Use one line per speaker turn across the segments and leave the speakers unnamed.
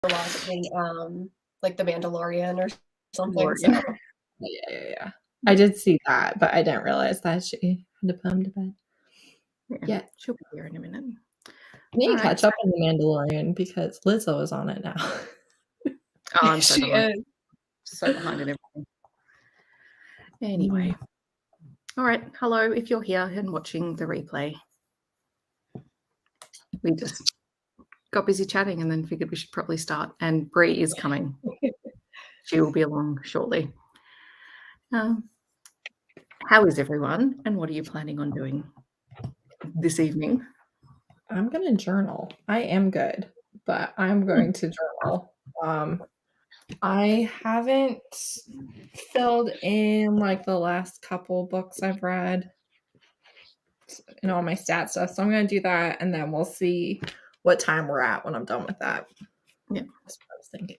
watching like The Mandalorian or something.
Or,
So.
yeah. I did see that, but I didn't realize that she had to put him to bed.
Yeah, she'll be here in a minute.
I need to catch up on The Mandalorian because Lizzo is on it now.
I'm so
She
behind.
is.
So behind in everything. Anyway. All right. Hello, if you're here and watching the replay. We just got busy chatting and then figured we should probably start. And Bree is coming. She will be along shortly. How is everyone? And what are you planning on doing this evening?
I'm going to journal. I am good, but I'm going to journal. I haven't filled in like the last couple books I've read and all my stat stuff. So I'm going to do that, and then we'll see what time we're at when I'm done with that.
Yeah,
that's what I was thinking.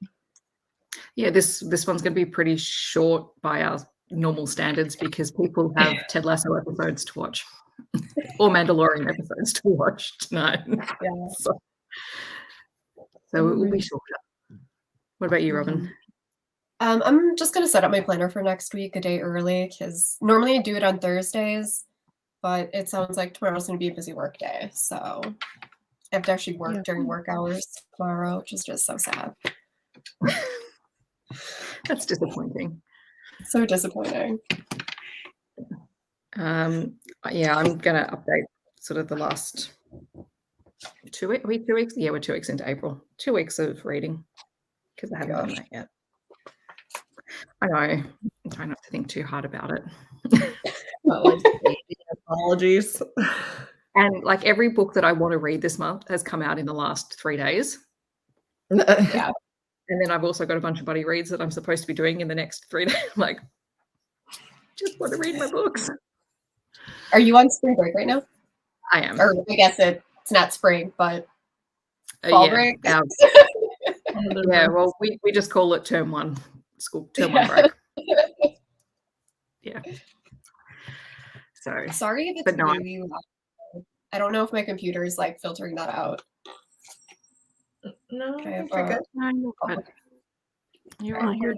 Yeah, this one's going to be pretty short by our normal standards because people have Ted Lasso episodes to watch or Mandalorian episodes to watch tonight.
Yeah.
So it will be shorter. What about you, Robin?
I'm just going to set up my planner for next week a day early because normally I do it on Thursdays, but it sounds like tomorrow's going to be a busy work day. So I have to actually work during work hours tomorrow, which is just so sad.
That's disappointing.
So disappointing.
Yeah, I'm going to update sort of the last 2 weeks. Are we 2 weeks? Yeah, we're 2 weeks into April. 2 weeks of reading because I haven't done that yet. I know. I'm trying not to think too hard about it.
Apologies.
And like every book that I want to read this month has come out in the last 3 days.
Yeah.
And then I've also got a bunch of buddy reads that I'm supposed to be doing in the next 3 days. Like, just want to read my books.
Are you on spring break right now?
I am.
Or I guess it's not spring, but fall break.
Yeah, well, we just call it term 1, school term 1 break. Yeah. So
sorry if it's really loud. I don't know if my computer is like filtering that out.
No,
you're
good. You're all here.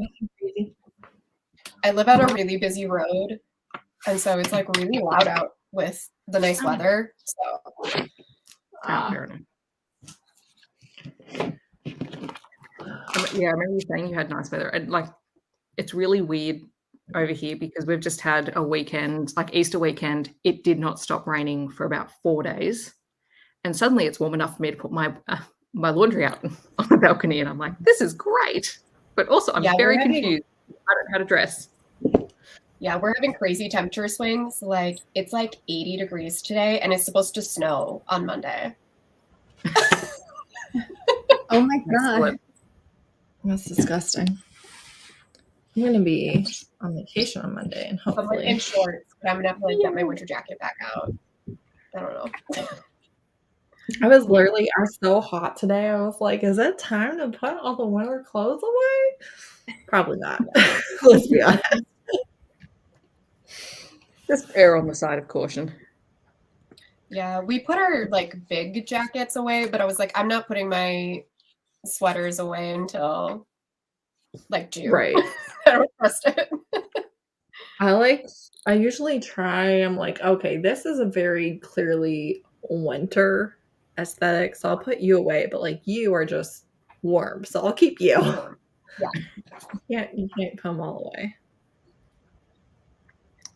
I live on a really busy road, and so it's like really loud out with the nice weather. So
fair enough. Yeah, I remember you saying you had nice weather. And like, it's really weird over here because we've just had a weekend, like Easter weekend. It did not stop raining for about 4 days, and suddenly it's warm enough for me to put my laundry out on the balcony, and I'm like, this is great. But also, I'm very confused. I don't know how to dress.
Yeah, we're having crazy temperature swings. Like it's like 80 degrees today, and it's supposed to snow on Monday.
Oh my god, that's disgusting. I'm gonna be on vacation on Monday, and hopefully
in shorts. But I'm gonna have to like get my winter jacket back out. I don't know.
I was so hot today. I was like, is it time to put all the winter clothes away? Probably not. Let's be honest.
Just err on the side of caution.
Yeah, we put our like big jackets away, but I was like, I'm not putting my sweaters away until like June.
Right.
I don't trust it.
I usually try, I'm like, okay, this is a very clearly winter aesthetic, so I'll put you away, but like you are just warm, so I'll keep you.
Yeah.
You can't come all the way.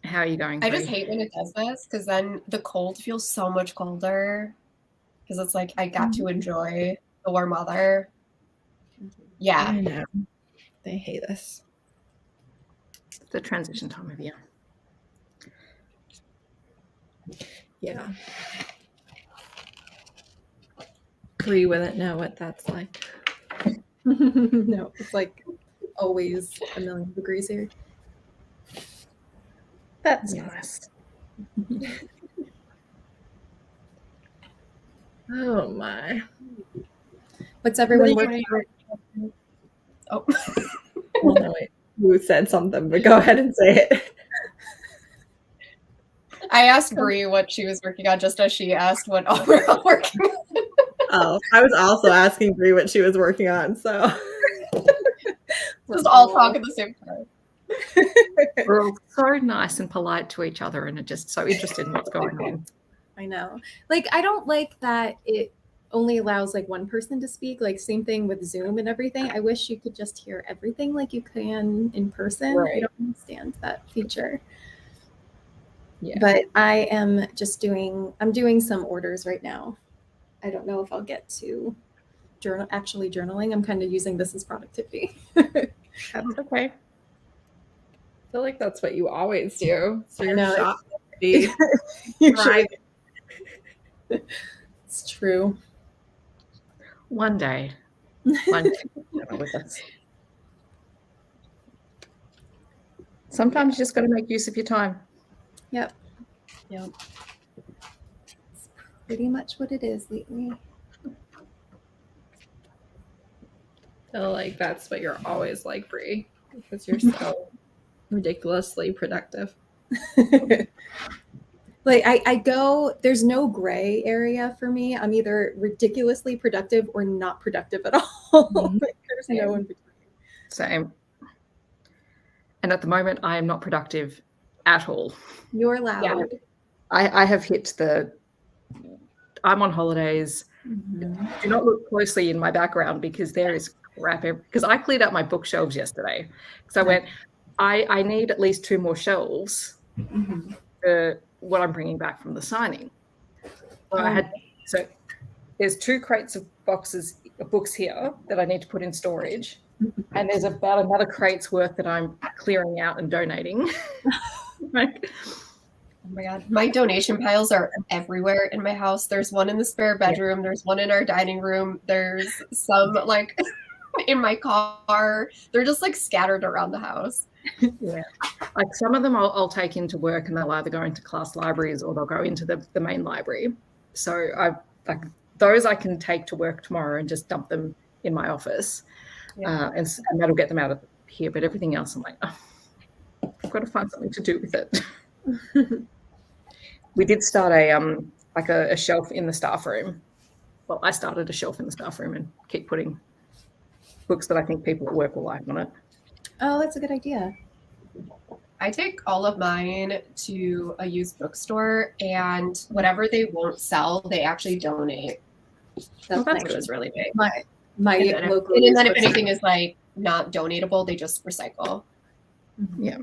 How are you going?
I just hate when it does this because then the cold feels so much colder because it's like I got to enjoy the warm weather. Yeah.
I know. They hate this.
It's the transition time of year.
Yeah. Bree wouldn't know what that's like.
No, it's like always a million degrees here.
That's nice.
Oh my.
What's everyone working on?
Oh. Oh no, wait. You said something, but go ahead and say it.
I asked Bree what she was working on just as she asked what we're all working on.
Oh, I was also asking Bree what she was working on, so
Just all talk at the same time.
We're all so nice and polite to each other and are just so interested in what's going on.
I know. Like, I don't like that it only allows like one person to speak. Like, same thing with Zoom and everything. I wish you could just hear everything like you can in person. I
Right.
don't understand that feature.
yeah.
But I am just I'm doing some orders right now. I don't know if I'll get to actually journaling. I'm kind of using this as productivity.
That's okay.
I feel like that's what you always do. So
I
your
know,
shop must be
Usually,
thriving.
it's true.
One day with us. Sometimes you just got to make use of your time.
Yep.
Yep.
It's pretty much what it is lately.
I feel like that's what you're always like, Bree, because you're so ridiculously productive.
Like I go, there's no gray area for me. I'm either ridiculously productive or not productive at all.
Mhm.
Like, there's no in between.
Same. And at the moment, I am not productive at all.
You're loud.
Yeah.
I have hit I'm on holidays.
Mhm.
Do not look closely in my background because there is crap. Because I cleared out my bookshelves yesterday. So I went, I need at least 2 more shelves
Mhm.
for what I'm bringing back from the signing. So there's 2 crates of books here that I need to put in storage. And there's about another crate's worth that I'm clearing out and donating. Like,
Oh my god. My donation piles are everywhere in my house. There's one in the spare bedroom, there's one in our dining room, there's some like in my car. They're just like scattered around the house.
yeah, like some of them I'll take into work and they'll either go into class libraries or they'll go into the main library. So like those I can take to work tomorrow and just dump them in my office, and that'll get them out of here. But everything else, I'm like, oh, I've got to find something to do with it. We did start a shelf in the staff room. Well, I started a shelf in the staff room and keep putting books that I think people at work will like on it.
Oh, that's a good idea.
I take all of mine to a used bookstore, and whatever they won't sell, they actually donate.
That's
Which
nice.
is really big.
My
And then,
local
if
bookstore.
anything is like not donatable, they just recycle.
Mhm.
Yeah.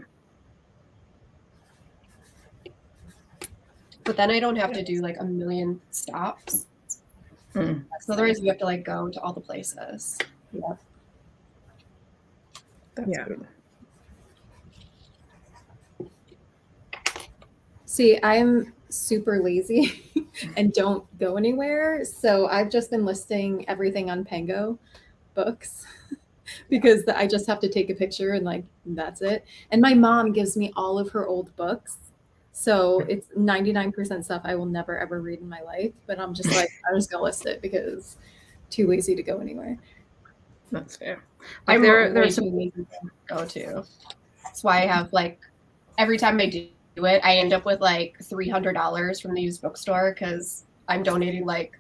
But then I don't have to do like a million stops.
Mm.
So otherwise you have to like go to all the places.
That's
Yeah.
good.
See, I'm super lazy and don't go anywhere. So I've just been listing everything on Pango books because I just have to take a picture and like that's it. And my mom gives me all of her old books. So it's 99% stuff I will never ever read in my life. But I'm just like, I'm just gonna list it because too lazy to go anywhere.
That's fair. Like
I'm
there
way
are some
too lazy to go to. That's why I have like every time I do it, I end up with like $300 from the used bookstore because I'm donating like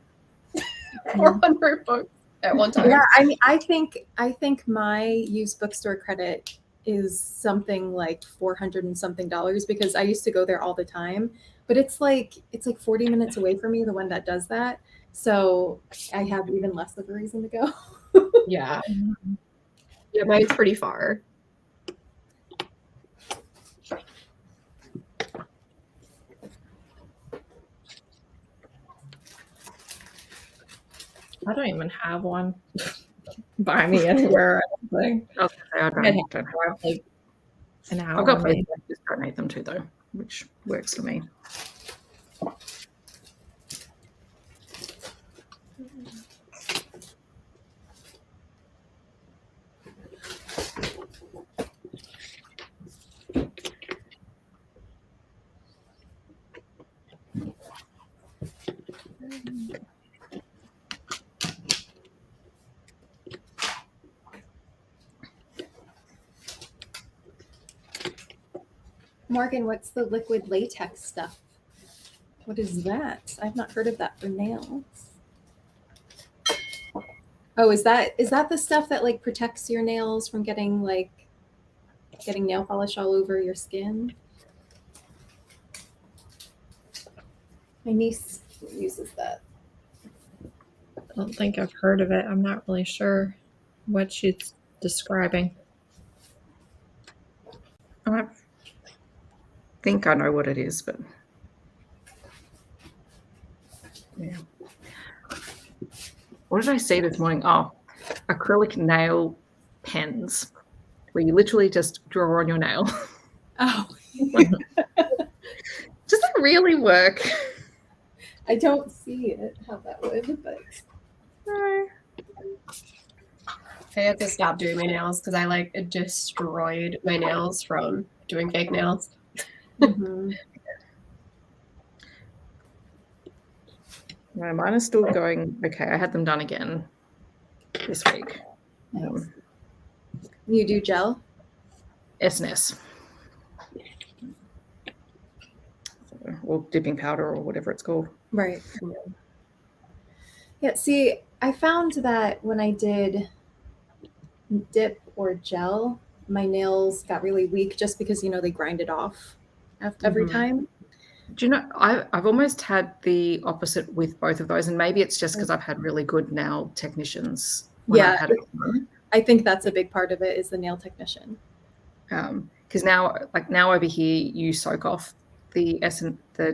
400 books at one time.
Yeah, I mean, I think my used bookstore credit is something like $400 and something because I used to go there all the time, but it's like 40 minutes away from me, the one that does that. So I have even less of a reason to go.
Yeah. Yeah, mine's pretty far.
I don't even have one by me anywhere. I don't think.
I
I'd
don't
have
have
to drive like an hour.
I've got
maybe.
places I just donate them to though, which works for me.
Morgan, what's the liquid latex stuff? What is that? I've not heard of that for nails. Oh, is that the stuff that like protects your nails from getting nail polish all over your skin? My niece uses that.
I don't think I've heard of it. I'm not really sure what she's describing.
I think I know what it is, but yeah. What did I see this morning? Oh, acrylic nail pens, where you literally just draw on your nail.
Oh,
Does that really work?
I don't see it how that would, but
No.
I had to stop doing my nails because I like destroyed my nails from doing fake nails.
mhm.
No, mine are still going okay. I had them done again this week.
Nice. You do gel?
SNS. Or dipping powder or whatever it's called.
Right. Yeah, see, I found that when I did dip or gel, my nails got really weak just because, they grind it off every
Mhm.
time.
Do you know, I've almost had the opposite with both of those, and maybe it's just because I've had really good nail technicians when
Yeah.
I've had it done.
I think that's a big part of it is the nail technician.
Because now over here you soak off the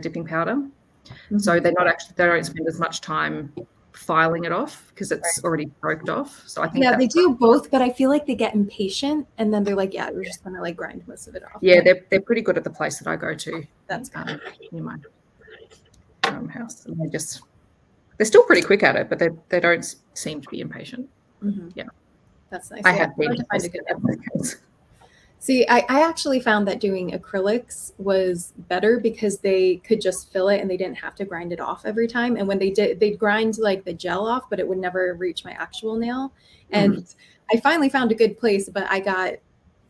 dipping powder, so
Mhm.
they don't spend as much time filing it off because it's already soaked off. So I think
Yeah, they
that's
do both, but I feel like they get impatient and then they're like, yeah, we're just gonna like grind most of it off.
yeah, they're pretty good at the place that I go to.
That's good.
Near my house, and they're still pretty quick at it, but they don't seem to be impatient.
Mhm.
Yeah.
That's nice.
I
Yeah,
have been
hard to find a good nail.
impatient.
See, I actually found that doing acrylics was better because they could just fill it and they didn't have to grind it off every time. And when they did, they'd grind like the gel off, but it would never reach my actual nail. And I finally found a good place, but I got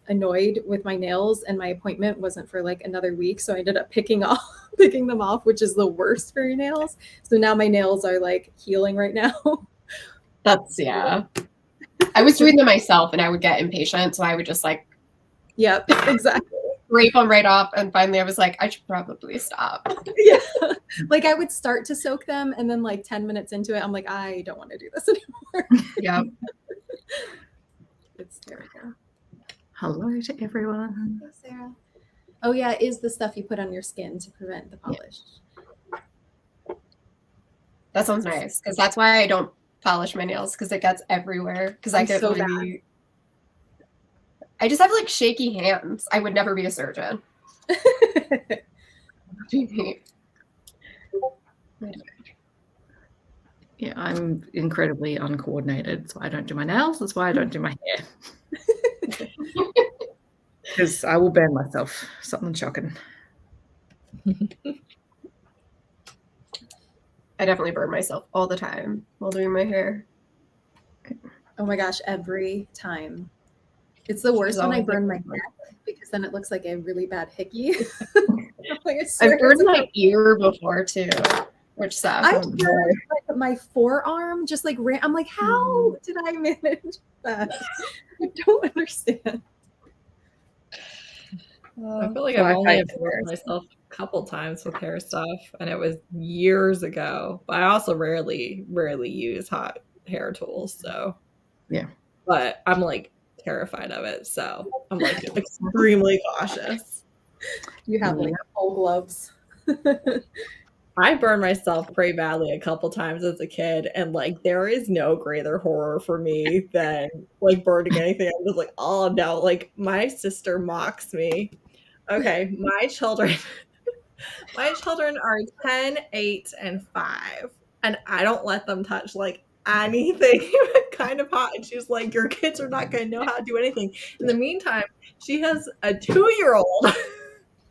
annoyed with my nails and my appointment wasn't for like another week. So I ended up picking them off, which is the worst for your nails. So now my nails are like healing right now.
That's, yeah. I was doing them myself and I would get impatient. So I would just like
Yep, exactly.
scrape them right off. And finally I was like, I should probably stop.
Yeah. Like I would start to soak them and then like 10 minutes into it, I'm like, I don't want to do this anymore.
Yeah.
It's terrible.
Hello to everyone.
Hello, Sarah. Oh yeah, it is the stuff you put on your skin to prevent the polish.
That sounds nice. Because that's why I don't polish my nails because it gets everywhere. Because I
I'm
get
so
really. I just have like shaky hands. I would never be a surgeon.
Yeah, I'm incredibly uncoordinated, so I don't do my nails. That's why I don't do my hair. Because I will burn myself. Something shocking.
I definitely burn myself all the time while doing my hair.
Oh my gosh, every time. It's the worst when I
always
burn my
like-
neck because then it looks like a really bad hickey. Like, I
I've
swear
burned
it's
my ear before too, which sucks.
I burned like, my forearm, just like I'm like, how did I manage that? I don't understand.
I feel like
Well,
I've only
I-
burned myself a couple times with hair stuff, and it was years ago. But I also rarely use hot hair tools, so
Yeah.
But I'm like terrified of it, so I'm like extremely cautious.
You have like full gloves.
I burned myself pretty badly a couple times as a kid, and like there is no greater horror for me than like burning anything. I'm just like, oh no, like my sister mocks me. Okay, my children are 10, 8, and 5, and I don't let them touch like anything kind of hot. And she's like, your kids are not going to know how to do anything. In the meantime, she has a 2-year-old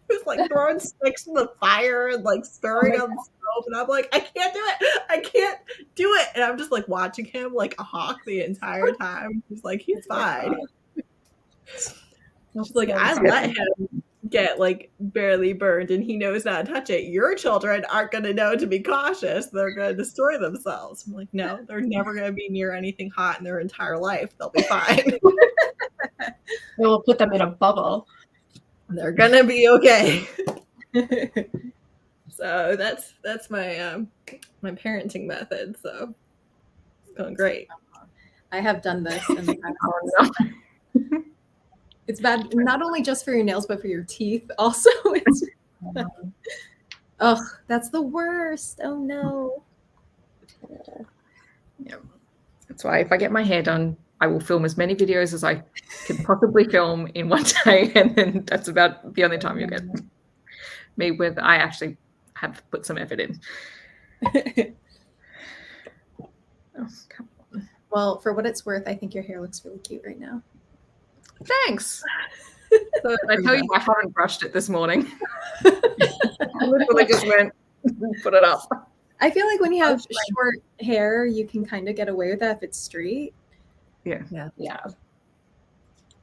who's like throwing sticks in the fire and like stirring on the stove, and I'm like, I can't do it. I can't do it. And I'm just like watching him like a hawk the entire time. He's like, he's fine. She's like, I let him get like barely burned and he knows not to touch it, your children aren't going to know to be cautious. They're going to destroy themselves. I'm like, no, they're never going to be near anything hot in their entire life. They'll be fine.
We'll put them in a bubble.
They're going to be okay. So that's my my parenting method. So it's going great.
I have done this in the past. It's bad not only just for your nails, but for your teeth. Also, it's that's the worst. Oh no.
Yeah. That's why if I get my hair done, I will film as many videos as I can possibly film in one day, and then that's about the only time you'll get me with. I actually have put some effort in.
Well, for what it's worth, I think your hair looks really cute right now.
Thanks. So I tell you, I haven't brushed it this morning. I literally just went put it up.
I feel like when you have short hair, you can kind of get away with that if it's straight.
Yeah.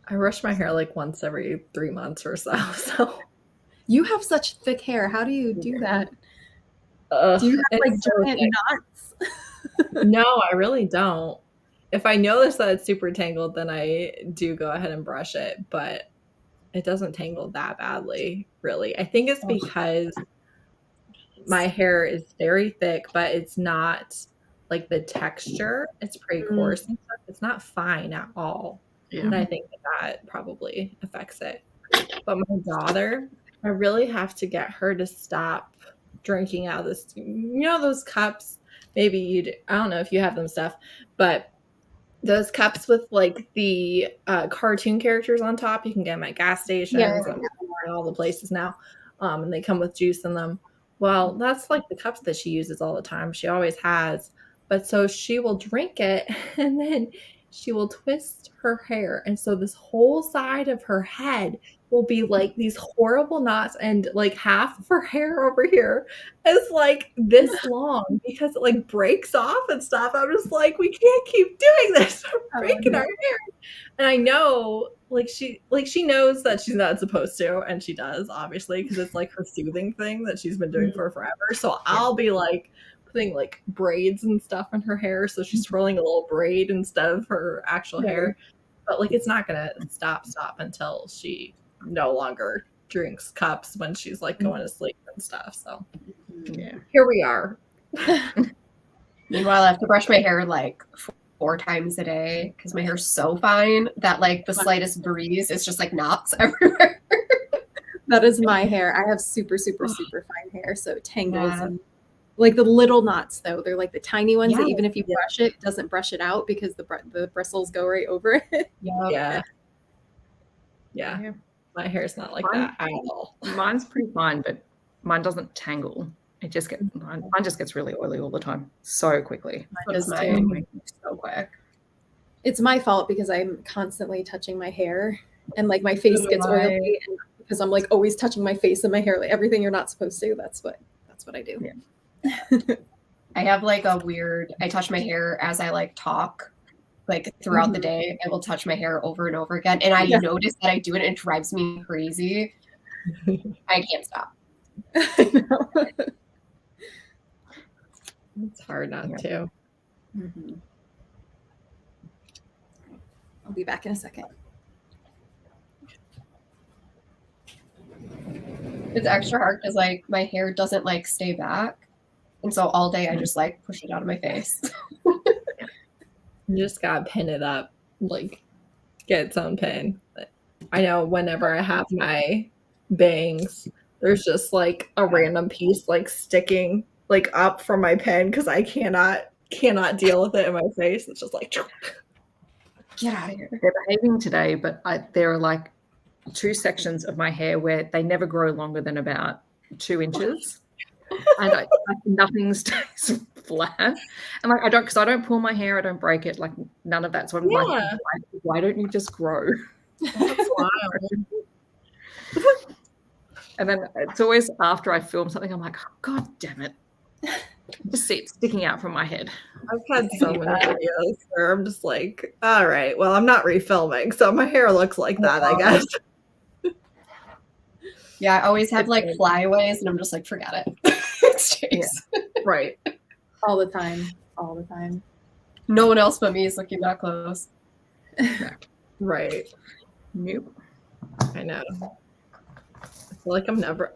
I brush my hair like once every 3 months or so. So
You have such thick hair. How do you do that?
do
you have like giant knots?
No, I really don't. If I notice that it's super tangled, then I do go ahead and brush it, but it doesn't tangle that badly, really. I think it's because my hair is very thick, but it's not like the texture. It's pretty coarse and stuff. It's not fine at all.
Yeah.
And I think that probably affects it. But my daughter, I really have to get her to stop drinking out of this, those cups. Maybe you do. I don't know if you have them, Steph, but those cups with like the cartoon characters on top, you can get them at gas stations and all the places now. And they come with juice in them. Well, that's like the cups that she uses all the time. She always has. But so she will drink it and then she will twist her hair. And so this whole side of her head will be like these horrible knots, and like half of her hair over here is like this long because it like breaks off and stuff. I'm just like, we can't keep doing this. We're breaking our hair. And I know she knows that she's not supposed to, and she does, obviously, because it's like her soothing thing that she's been doing for forever. So I'll be like putting like braids and stuff in her hair, so she's twirling a little braid instead of her actual hair. But like it's not gonna stop until she no longer drinks cups when she's like going to sleep and stuff. So here we are.
Meanwhile, I have to brush my hair like 4 times a day because my hair's so fine that like the slightest breeze is just like knots everywhere.
That is my hair. I have super, super, super fine hair, so it tangles. And like the little knots, though, they're like the tiny ones that even if you brush it, doesn't brush it out because the bristles go right over it.
Yeah. My hair's not like that at all.
Mine's pretty fine, but mine doesn't tangle. It just mine just gets really oily all the time, so quickly.
Mine does mine so quick.
It's my fault because I'm constantly touching my hair, and like my face gets oily, and because I'm like always touching my face and my hair, like everything you're not supposed to. That's what I do.
Yeah. I have like I touch my hair as I like talk. Like throughout the day, I will touch my hair over and over again. And I notice that I do it and it drives me crazy. I can't stop.
It's hard not to.
I'll be back in a second.
It's extra hard because like my hair doesn't like stay back. And so all day I just like push it out of my face.
You just gotta pin it up, like get its own pin. But I know whenever I have my bangs, there's just like a random piece like sticking like up from my pin because I cannot deal with it in my face. It's just like
Get out of here.
They're behaving today, but there are like 2 sections of my hair where they never grow longer than about 2 inches. And nothing stays flat, and like I don't pull my hair, I don't break it, like none of that. So I'm like, why don't you just grow?
That's wild.
And then it's always after I film something, I'm like, oh, God damn it, just see it sticking out from my head.
I've had so many videos where I'm just like, all right, well, I'm not refilming, so my hair looks like that, I guess.
Yeah, I always have
It's
like
like-
flyaways, and I'm just like, forget it. It stinks.
Right.
All the time. All the time.
No one else but me is looking that close.
Right.
Nope.
I know.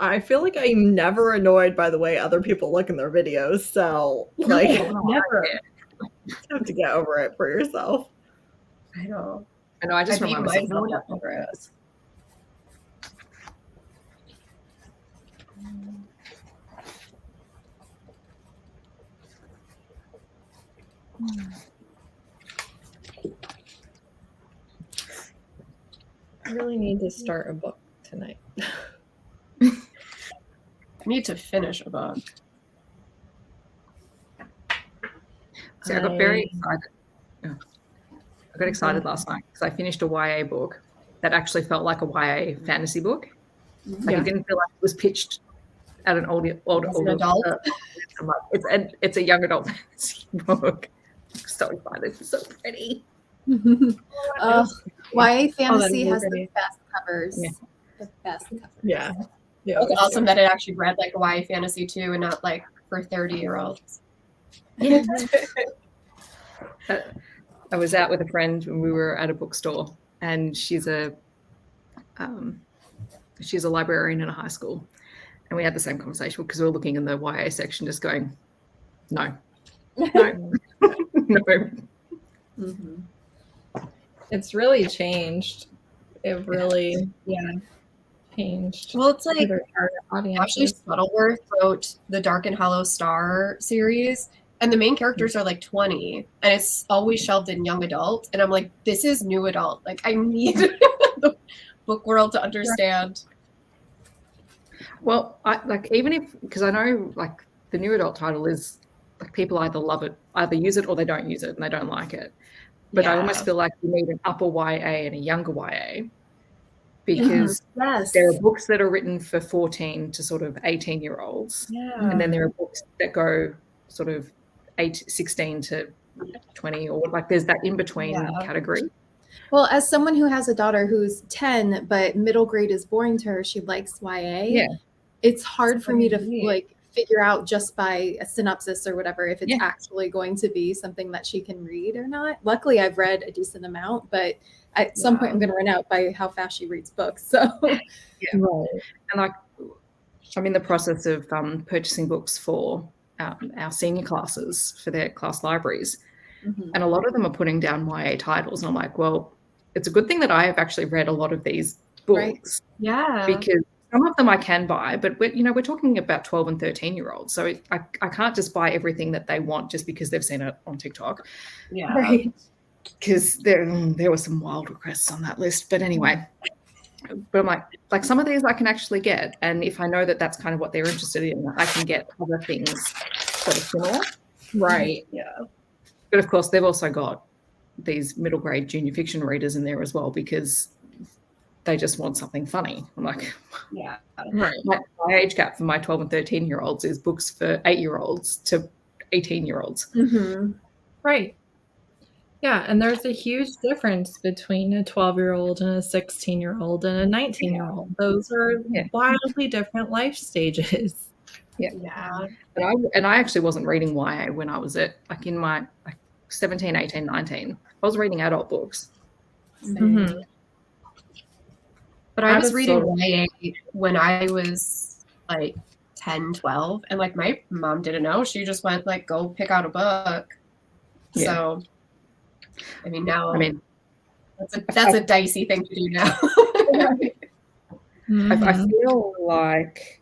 I feel like I'm never annoyed by the way other people look in their videos. So like
Never.
you have to get over it for yourself.
I know.
I know. I just
I beat
remind myself.
myself
No,
up over it.
I really need to start a book tonight.
I need to finish a book.
See, I got very excited. Oh. I got excited last night because I finished a YA book that actually felt like a YA fantasy book. Like it didn't feel like it was pitched at an older
adult?
It's a young adult fantasy book. I'm so excited. It's so pretty.
YA fantasy
be
has
pretty.
the best covers.
Yeah.
The best covers.
Yeah. Yeah.
It's awesome that it actually read like a YA fantasy too, and not like for 30-year-olds.
Yeah. I was out with a friend when we were at a bookstore, and she's a librarian in a high school, and we had the same conversation because we were looking in the YA section, just going, no, no, no.
Mm-hmm.
It's really changed. It really changed.
Well, it's like
for our
Ashley
audiences.
Shuttleworth wrote the Dark and Hollow Star series, and the main characters are like 20, and it's always shelved in young adult. And I'm like, this is new adult. Like, I need the book world to understand.
Well, because I know like the new adult title is like people either love it, either use it or they don't use it and they don't like it. But I almost feel like you need an upper YA and a younger YA because
Yes.
there are books that are written for 14 to sort of 18-year-olds.
Yeah.
And then there are books that go sort of 16 to 20, or like there's that in-between category.
Well, as someone who has a daughter who's 10, but middle grade is boring to her, she likes YA.
Yeah.
It's hard for me to
neat.
like figure out just by a synopsis or whatever if it's
Yeah.
actually going to be something that she can read or not. Luckily, I've read a decent amount, but at some point I'm going to run out by how fast she reads books. So
Right.
And like I'm in the process of purchasing books for our senior classes for their class libraries.
Mhm.
And a lot of them are putting down YA titles. And I'm like, well, it's a good thing that I have actually read a lot of these books
Right.
Yeah.
because some of them I can buy, but we're talking about 12 and 13-year-olds. So I can't just buy everything that they want just because they've seen it on TikTok.
Yeah.
Right.
Because there were some wild requests on that list. But anyway, but I'm like some of these I can actually get. And if I know that that's kind of what they're interested in, I can get other things that are similar.
Right.
Yeah.
But of course, they've also got these middle grade junior fiction readers in there as well because they just want something funny. I'm like,
Yeah.
Right.
my age gap for my 12 and 13-year-olds is books for 8-year-olds to 18-year-olds.
Mhm.
Right. Yeah, and there's a huge difference between a 12-year-old and a 16-year-old and a 19-year-old. Those are wildly different life stages.
Yeah.
And I actually wasn't reading YA when I was at like in my 17, 18, 19. I was reading adult books.
Mhm.
But I
I
was
was
reading
so-
YA when I was like 10, 12, and like my mom didn't know. She just went like, go pick out a book.
Yeah.
So, I mean, now
I
that's a dicey thing to do now.
I feel like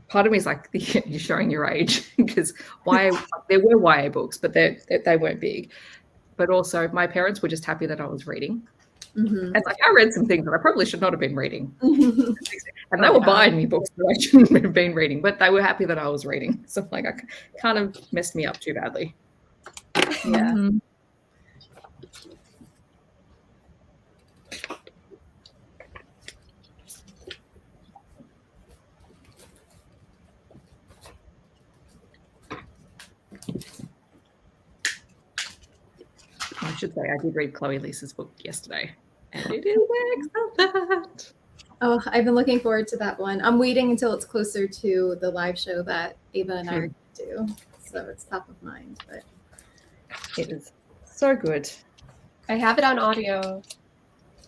part of me is like you're showing your age because there were YA books, but they weren't big. But also, my parents were just happy that I was reading.
Mhm.
It's like I read some things that I probably should not have been reading,
Mhm.
and they were buying me books that I shouldn't have been reading, but they were happy that I was reading. So like, I kind of messed me up too badly.
Yeah.
Mhm.
I should say I did read Chloe Lisa's book yesterday, and it is excellent.
Oh, I've been looking forward to that one. I'm waiting until it's closer to the live show that Ava and I are going to do. So it's top of mind. But
It is so good.
I have it on audio,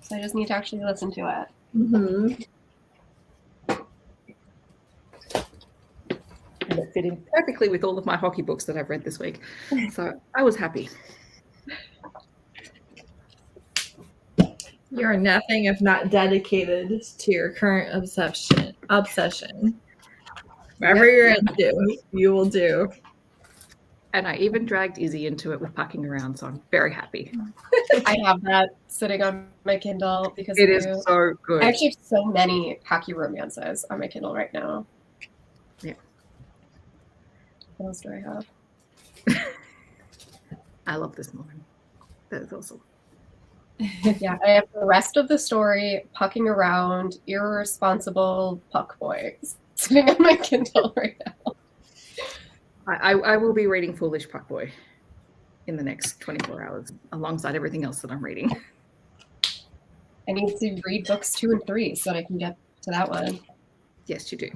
so I just need to actually listen to it.
mm-hmm.
And it fit in perfectly with all of my hockey books that I've read this week. So I was happy.
You're nothing if not dedicated to your current obsession. Whatever you're into, you will do.
And I even dragged Izzy into it with packing around, so I'm very happy.
I have that sitting on my Kindle because
It is so good.
I actually have so many hockey romances on my Kindle right now.
Yeah.
What else do I have?
I love this moment. That is awesome.
Yeah, I have the rest of the story, Pucking Around, Irresponsible Puck Boy, sitting on my Kindle right now.
I will be reading Foolish Puck Boy in the next 24 hours alongside everything else that I'm reading.
I need to read books 2 and 3 so that I can get to that one.
Yes, you do.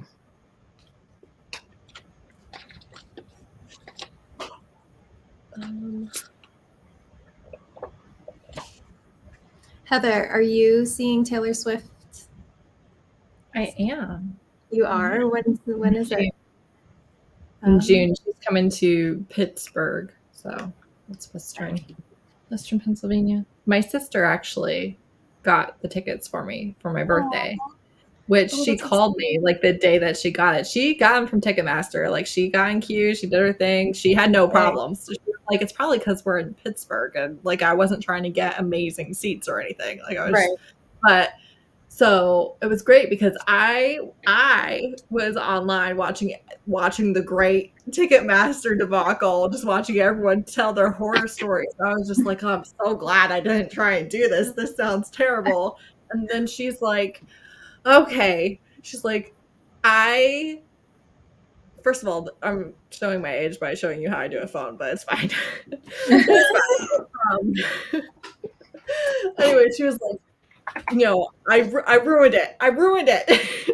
Heather, are you seeing Taylor Swift?
I am.
You are? When is it?
In June. She's coming to Pittsburgh. So that's Western Pennsylvania. My sister actually got the tickets for me for my birthday. Which she called me like the day that she got it. She got them from Ticketmaster. Like she got in queue, she did her thing. She had no problems. So she was like, it's probably because we're in Pittsburgh, and like I wasn't trying to get amazing seats or anything. Like I was, but so it was great because I was online watching the great Ticketmaster debacle, just watching everyone tell their horror stories. I was just like, oh, I'm so glad I didn't try and do this. This sounds terrible. And then she's like, okay. She's like, first of all, I'm showing my age by showing you how I do a phone, but it's fine. It's fine. Anyway, she was like, I ruined it. I ruined it.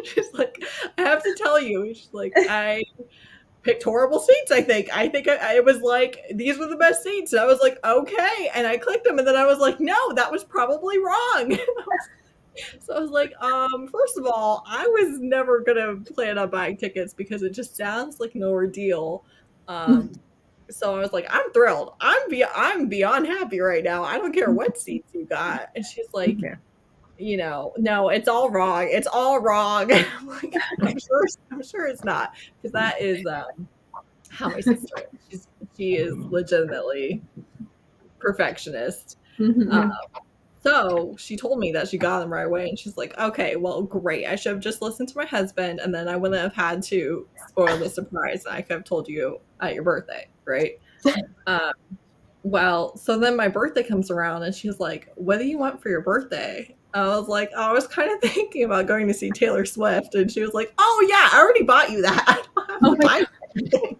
She's like, I have to tell you. She's like, I picked horrible seats, I think. It was like, these were the best seats. And I was like, okay. And I clicked them, and then I was like, no, that was probably wrong. So I was like, first of all, I was never gonna plan on buying tickets because it just sounds like an ordeal. So I was like, I'm thrilled. I'm beyond happy right now. I don't care what seats you got. And she's like, no, it's all wrong. It's all wrong. I'm like, I'm sure it's not, because that is how my sister is. She is legitimately perfectionist. So she told me that she got them right away, and she's like, okay, well, great. I should have just listened to my husband, and then I wouldn't have had to spoil the surprise. I could have told you at your birthday, right? Well, so then my birthday comes around, and she's like, what do you want for your birthday? I was like, I was kind of thinking about going to see Taylor Swift, and she was like, oh, yeah, I already bought you that. I don't have to buy anything.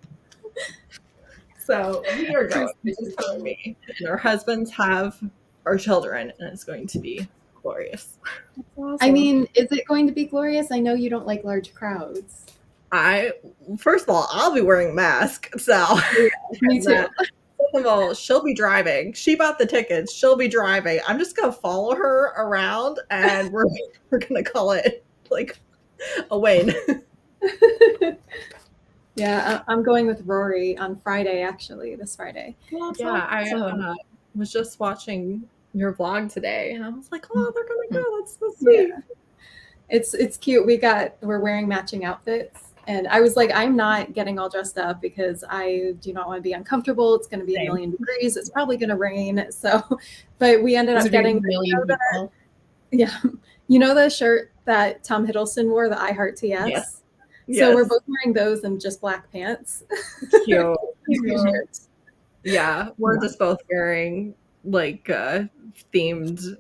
So we are going. She's telling me. And our husbands have our children, and it's going to be glorious.
Awesome. I mean, is it going to be glorious? I know you don't like large crowds.
First of all, I'll be wearing a mask, so
me too.
Second of all, she'll be driving. She bought the tickets. She'll be driving. I'm just gonna follow her around, and we're gonna call it like a win.
Yeah, I'm going with Rory on Friday. Actually, this Friday.
Well, yeah, I was just watching your vlog today, and I was like, oh, they're gonna go. That's so sweet.
Yeah. It's cute. We're wearing matching outfits, and I was like, I'm not getting all dressed up because I do not want to be uncomfortable. It's going to be a million degrees. It's probably going to rain. So, but we ended up getting the shirt that Tom Hiddleston wore, the I Heart TS. Yes. So we're both wearing those and just black pants.
Cute. Yeah, we're just both wearing like themed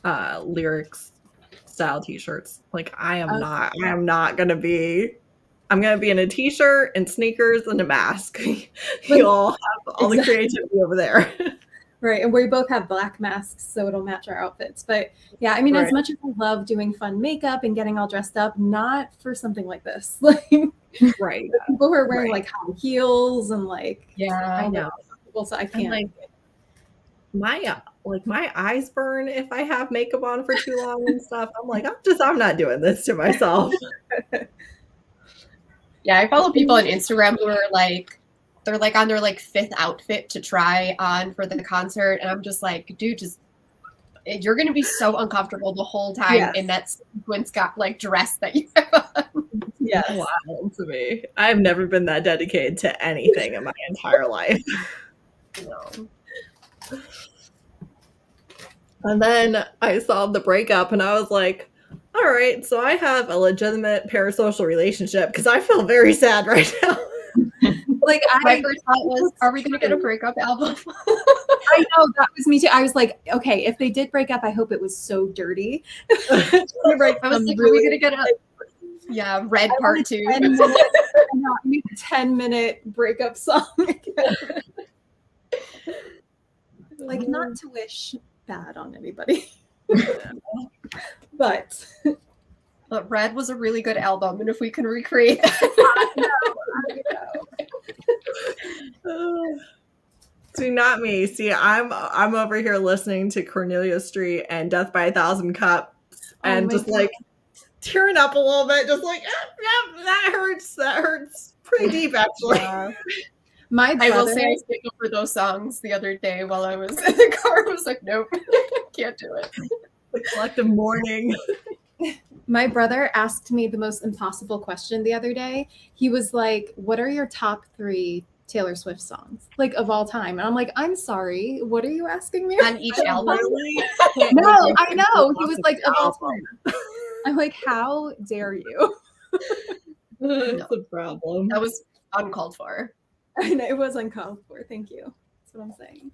lyrics style t-shirts. Like I'm gonna be in a t-shirt and sneakers and a mask. You all have all the creativity over there.
Right. And we both have black masks, so it'll match our outfits. But yeah, I mean, as
Right.
much as I love doing fun makeup and getting all dressed up, not for something like this. Like
Right.
people who are wearing
Right.
like high heels and like
I know.
people, so I
And
can't.
my eyes burn if I have makeup on for too long and stuff. I'm like, I'm not doing this to myself.
Yeah, I follow people on Instagram who are like, they're like on their like 5th outfit to try on for the concert, and I'm just like, dude, you're gonna be so uncomfortable the whole time
Yes.
in that sequence like dress that you have on.
Yes.
Wild to me. I've never been that dedicated to anything in my entire life.
No.
And then I saw the breakup and I was like, all right, so I have a legitimate parasocial relationship because I feel very sad right now.
Like
My first thought was, are we gonna get a breakup album?
I know that was me too. I was like, okay, if they did break up, I hope it was so dirty.
I was like, are we gonna get a Red Part 2?
10-minute breakup song. Like, not to wish bad on anybody. But
Red was a really good album, and if we can recreate that.
See, not me. See, I'm over here listening to Cornelia Street and Death by a Thousand Cups and just like tearing up a little bit, just like that hurts. That hurts pretty deep, actually.
Yeah.
My brother,
I will say I signaled for those songs the other day while I was in the car. I was like, nope, can't do it.
The collective mourning.
My brother asked me the most impossible question the other day. He was like, what are your top 3 Taylor Swift songs, like, of all time? And I'm like, I'm sorry, what are you asking me?
On each album?
No, I know. He was like, of all time. I'm like, how dare you?
That's a problem.
That was uncalled for.
I know, it was uncalled for. Thank you. That's what I'm saying.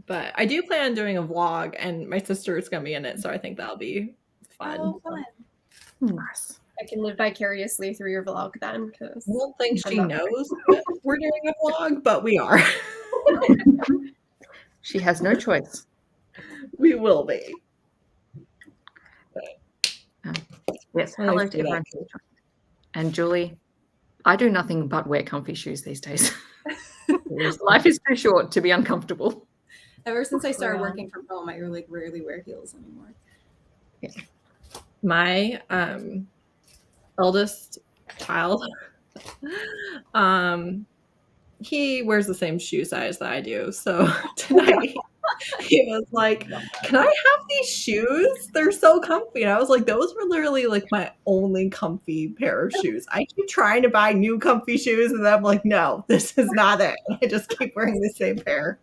But I do plan on doing a vlog, and my sister is going to be in it, so I think that'll be fun.
Oh, fun.
Nice.
I can live vicariously through your vlog then. Because
I don't think she knows that we're doing a vlog, but we are.
She has no choice.
We will be.
Yes.
I
Hello
like
to
that.
everyone. And Julie, I do nothing but wear comfy shoes these days. Life is too short to be uncomfortable.
Ever since I started
Yeah.
working from home, I like rarely wear heels anymore.
My eldest child, he wears the same shoe size that I do. So tonight he was like, can I have these shoes? They're so comfy. And I was like, those were literally like my only comfy pair of shoes. I keep trying to buy new comfy shoes and then I'm like, no, this is not it. I just keep wearing the same pair.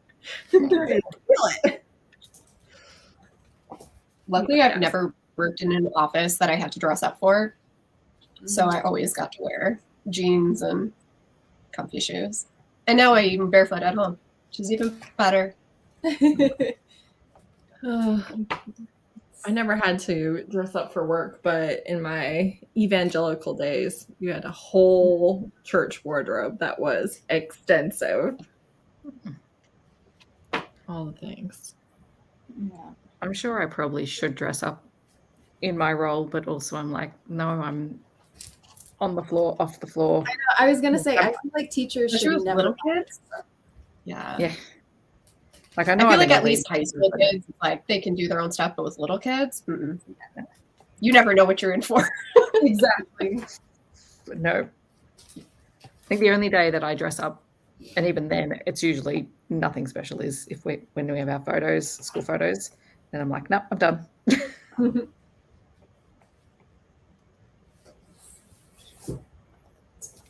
I feel it.
luckily, I've never worked in an office that I had to dress up for. So I always got to wear jeans and comfy shoes. And now I even barefoot at home, which is even better.
I never had to dress up for work, but in my evangelical days, you had a whole church wardrobe that was extensive. All the things.
Yeah.
I'm sure I probably should dress up in my role, but also I'm like, no, I'm on the floor, off the floor.
I was gonna say, I feel like teachers
Especially
should
with
never.
little kids. Yeah.
Yeah. Like I
I
know
feel
I'm
like
in
at
the
least
lead
high school
but-
kids, like they can do their own stuff, but with little kids, you never know what you're in for.
Exactly.
but no. I think the only day that I dress up, and even then, it's usually nothing special, is if when we have our photos, school photos, then I'm like, no, I'm done.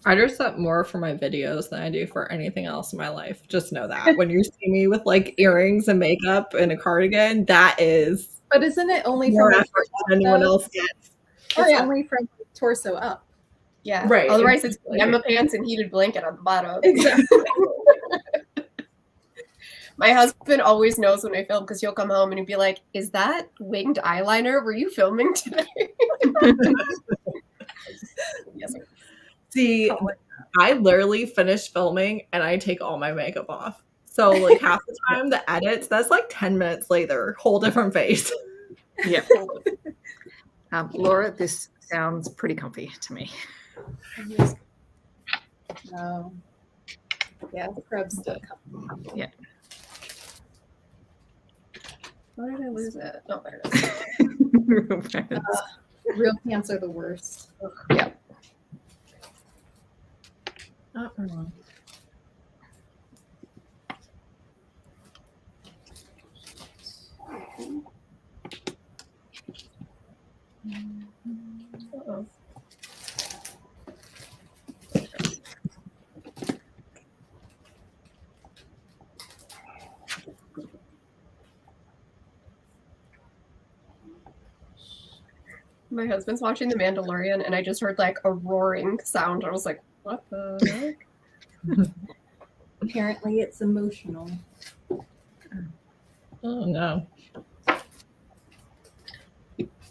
I dress up more for my videos than I do for anything else in my life. Just know that. When you see me with like earrings and makeup and a cardigan, that is
But isn't it only
more
from
effort than anyone else gets.
it's only from torso up?
Yeah.
Right.
Otherwise, it's pajama pants and heated blanket on the bottom.
Exactly.
My husband always knows when I film because he'll come home and he'll be like, "Is that winged eyeliner? Were you filming today?" Yes.
See, I literally finish filming and I take all my makeup off. So like half the time the edits, that's like 10 minutes later, whole different face.
Yeah. Laura, this sounds pretty comfy to me.
No. Yeah, the crab's still coming.
Yeah.
Why did I lose it? No, there it is.
Real pants are the worst.
Yeah.
Not for long.
Uh-oh. My husband's watching The Mandalorian, and I just heard like a roaring sound. I was like, "What the heck?"
Apparently, it's emotional.
Oh no.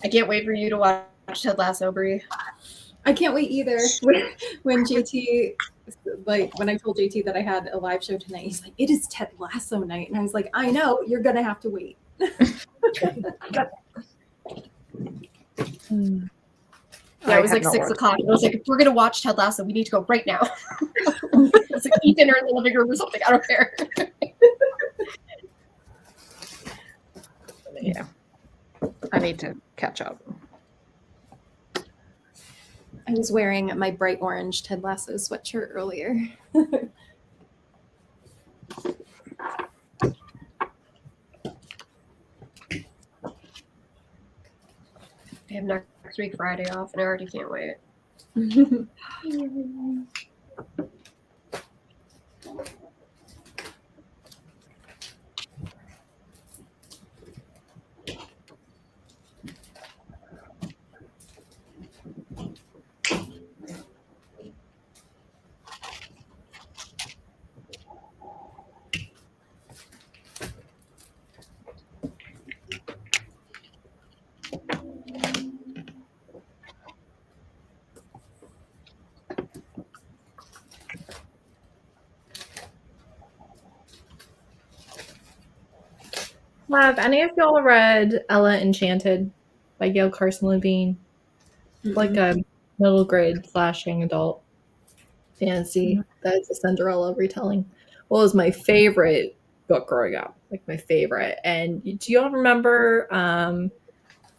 I can't wait for you to watch Ted Lasso, Bree.
I can't wait either. When JT, like when I told JT that I had a live show tonight, he's like, "It is Ted Lasso night," and I was like, "I know, you're gonna have to wait."
Yeah, it was like 6 o'clock. I was like, if we're gonna watch Ted Lasso, we need to go right now. It's like eat dinner in the living room or something. I don't care.
Yeah. I need to catch up.
I was wearing my bright orange Ted Lasso sweatshirt earlier.
I have next week Friday off, and I already can't wait.
Have any of y'all read Ella Enchanted by Gail Carson Levine? Like a middle grade / young adult fantasy that's a Cinderella retelling. Well, it was my favorite book growing up, like my favorite. And do y'all remember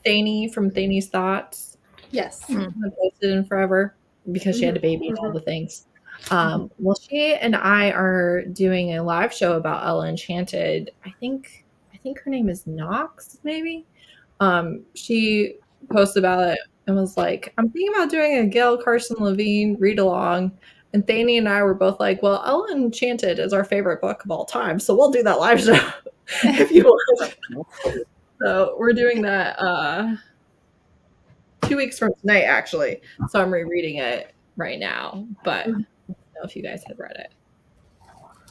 Thany from Thany's Thoughts?
Yes.
I haven't posted in forever because she had a baby and all the things. Well, she and I are doing a live show about Ella Enchanted. I think her name is Knox, maybe. She posted about it and was like, I'm thinking about doing a Gail Carson Levine read along. And Thany and I were both like, well, Ella Enchanted is our favorite book of all time, so we'll do that live show if you want. So we're doing that 2 weeks from tonight, actually. So I'm rereading it right now, but I don't know if you guys had read it.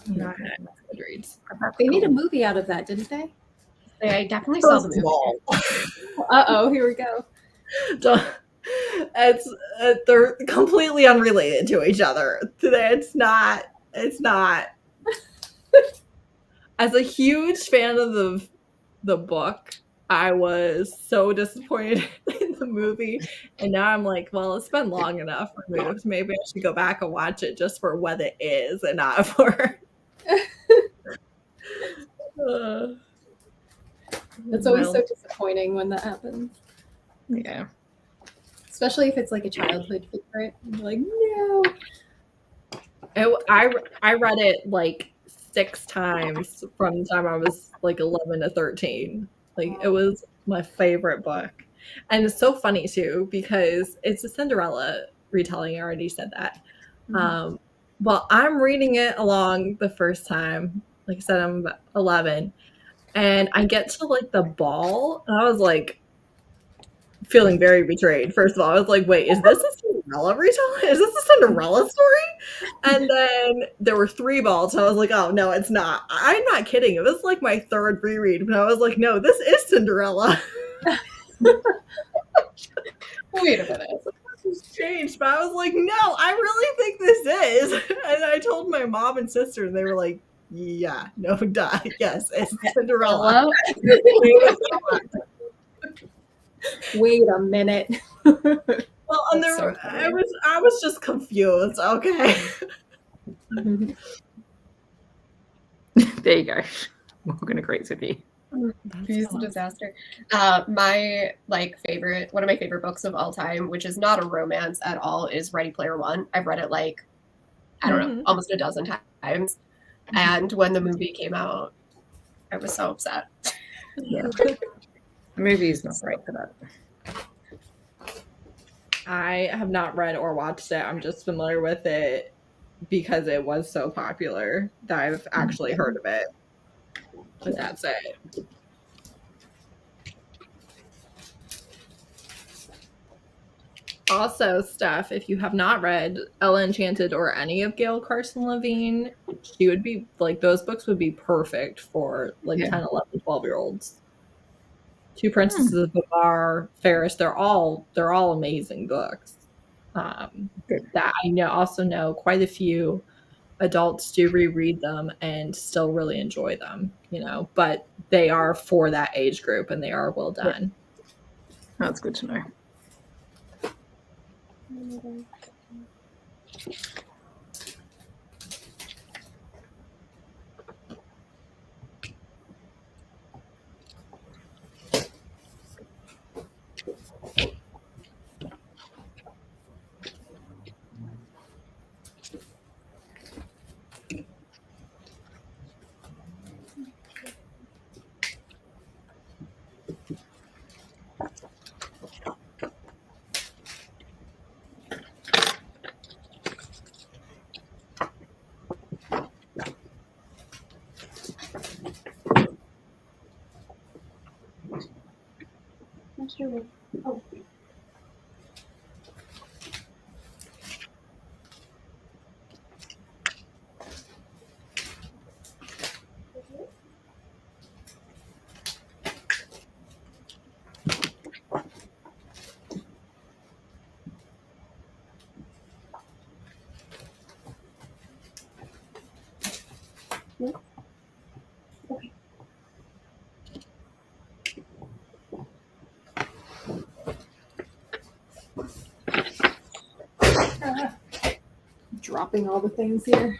Not good reads.
They made a movie out of that, didn't they?
I definitely saw the movie.
Uh-oh, here we go.
It's they're completely unrelated to each other. It's not. As a huge fan of the book, I was so disappointed in the movie, and now I'm like, well, it's been long enough removed. Maybe I should go back and watch it just for what it is, and not for.
It's always so disappointing when that happens.
Yeah.
Especially if it's like a childhood favorite. You're like, no.
I read it like 6 times from the time I was like 11 to 13. Like it was my favorite book. And it's so funny too because it's a Cinderella retelling. I already said that. Well, I'm reading it along the first time. Like I said, I'm 11. And I get to like the ball, and I was like feeling very betrayed. First of all, I was like, wait, is this a Cinderella retelling? Is this a Cinderella story? And then there were 3 balls, so I was like, oh, no, it's not. I'm not kidding. It was like my 3rd reread, but I was like, no, this is Cinderella.
Wait a minute.
It's changed, but I was like, no, I really think this is. And I told my mom and sister, and they were like,
Yeah, no, duh. Yes, it's Cinderella.
Wait a minute.
Well, and
That's
there,
so funny.
I was just confused. Okay.
There you go. Morgan agrees with you.
He's a disaster. My favorite, one of my favorite books of all time, which is not a romance at all, is Ready Player One. I've read it I don't know, almost a dozen times. And when the movie came out, I was so upset.
Yeah. The movie is not great for that.
I have not read or watched it. I'm just familiar with it because it was so popular that I've actually heard of it. But that's it. Also, Steph, if you have not read Ella Enchanted or any of Gail Carson Levine, she would be those books would be perfect for 10, 11, 12-year-olds. Two Princesses of Babar, Ferris, they're all amazing books. That I also know quite a few adults do reread them and still really enjoy them, but they are for that age group and they are well done.
That's good to know.
Oh. Okay.
Dropping all the things here.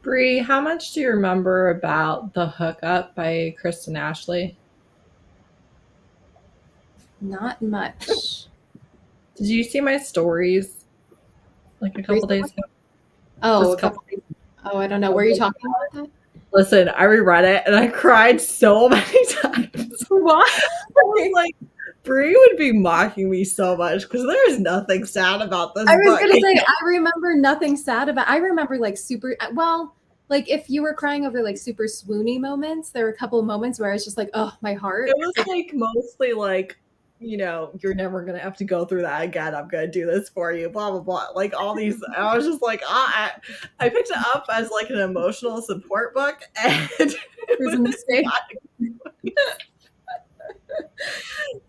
Bree, how much do you remember about The Hookup by Kristen Ashley?
Not much.
Did you see my stories a couple days ago?
Oh,
Just
a couple days. Oh, I don't know. Were you talking about that?
Listen, I reread it and I cried so many times.
Why?
I was like, Bree would be mocking me so much because there's nothing sad about this
I was
book.
gonna say I remember nothing sad about. I remember like super well. Like if you were crying over like super swoony moments, there were a couple of moments where I was just like, oh, my heart.
It was like mostly like, you know, you're never gonna have to go through that again. I'm gonna do this for you, blah blah blah. Like all these, I was just like, I picked it up as like an emotional support book, and it
was a mistake.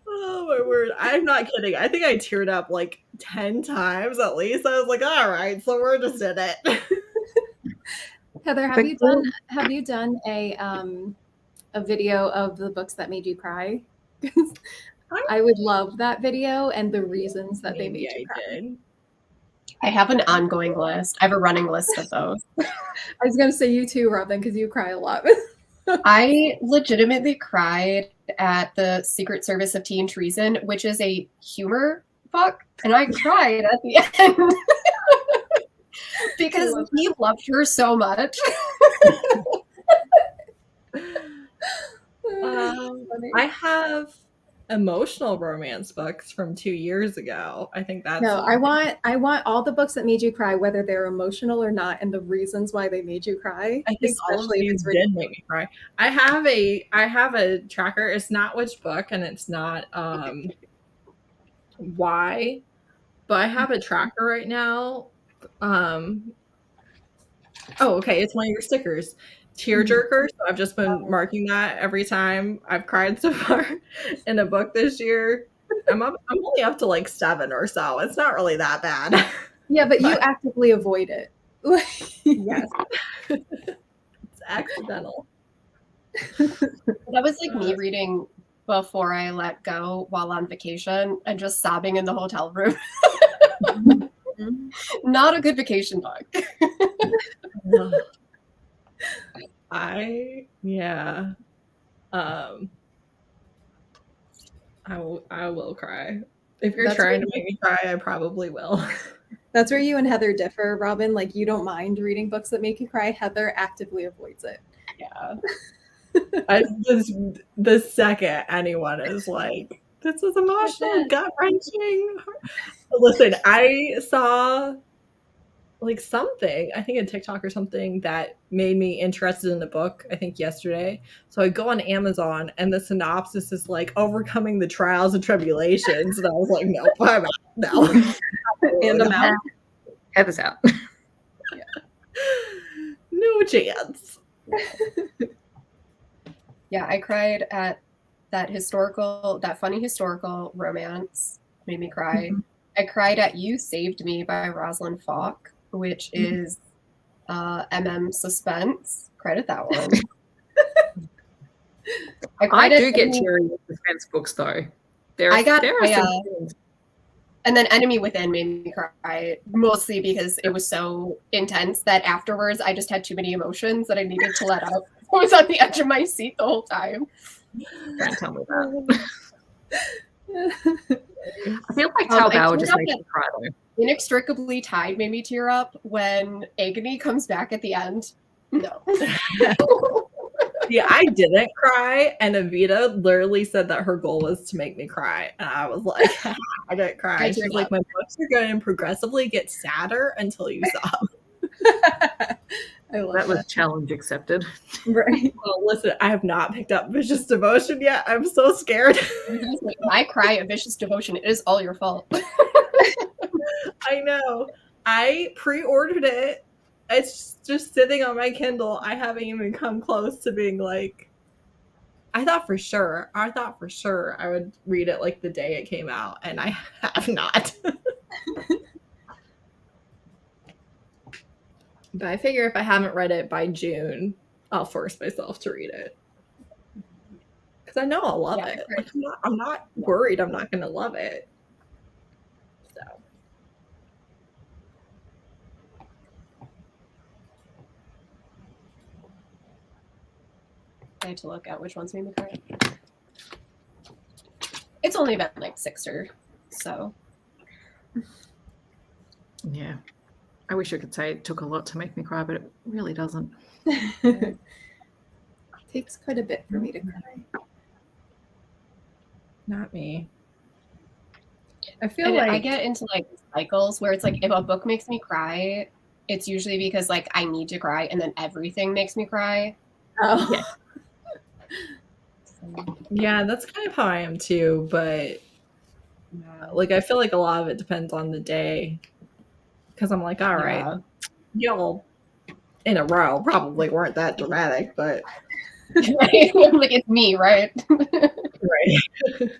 Oh my word! I'm not kidding. I think I teared up like 10 times at least. I was like, all right, so we're just in it.
Heather, have you done a video of the books that made you cry? I would love that video and the reasons that they made you cry.
Did.
I have an ongoing list. I have a running list of those.
I was gonna say you too, Robin, because you cry a lot.
I legitimately cried at the Secret Service of Teen Treason, which is a humor book, and I cried at the end because he loved her so much.
I have emotional romance books from 2 years ago. I think that's
no. I want all the books that made you cry, whether they're emotional or not, and the reasons why they made you cry.
I think especially if it's did make me cry. I have a tracker. It's not which book and it's not why, but I have a tracker right now. Oh, okay. It's one of your stickers. Tearjerker. So I've just been marking that every time I've cried so far in a book this year. I'm only up to like 7 or so. It's not really that bad.
Yeah, but you actively avoid it.
Yes. It's accidental.
That was like me reading Before I Let Go while on vacation and just sobbing in the hotel room. Not a good vacation book.
I will cry. If you're trying to make me cry, I probably will.
That's where you and Heather differ, Robin. Like you don't mind reading books that make you cry. Heather actively avoids it.
Yeah.
The second anyone is like, this is emotional, gut-wrenching. Listen, I saw like something, I think a TikTok or something that made me interested in the book, I think yesterday. So I go on Amazon and the synopsis is like overcoming the trials and tribulations. And I was like, nope, I'm out. No.
And I'm out. Heather's out.
Yeah. No chance.
Yeah, I cried at that funny historical romance. Made me cry. Mm-hmm. I cried at You Saved Me by Rosalind Falk, which is suspense. Credit that one.
I do get teary with suspense books though.
And then Enemy Within made me cry, mostly because it was so intense that afterwards I just had too many emotions that I needed to let out. I was on the edge of my seat the whole time.
Don't tell me that. I feel like Tal Bauer just makes me cry though.
Inextricably Tied made me tear up when Agony comes back at the end. No.
Yeah, I didn't cry, and Evita literally said that her goal was to make me cry, and I was like, I didn't cry. She's like, my books are going to progressively get sadder until you stop.
That was challenge accepted.
Right.
Well, listen, I have not picked up Vicious Devotion yet. I'm so scared.
I cry at Vicious Devotion. It is all your fault.
I know. I pre-ordered it. It's just sitting on my Kindle. I haven't even come close to being like, I thought for sure I would read it like the day it came out, and I have not. But I figure if I haven't read it by June, I'll force myself to read it. Because I know I'll love it. Like, I'm not worried I'm not going to love it. So.
I had to look at which ones made me cry. It's only been like 6 or so.
Yeah. I wish I could say it took a lot to make me cry, but it really doesn't.
It takes quite a bit for me to cry.
Not me. I feel
And
like
I get into like cycles where it's like if a book makes me cry, it's usually because like I need to cry, and then everything makes me cry.
Oh.
Yeah.
yeah, that's kind of how I am too, but
Yeah.
like I feel like a lot of it depends on the day. Because I'm like, all right,
Yeah.
y'all in a row probably weren't that dramatic, but
Right? Like it's me, right?
right.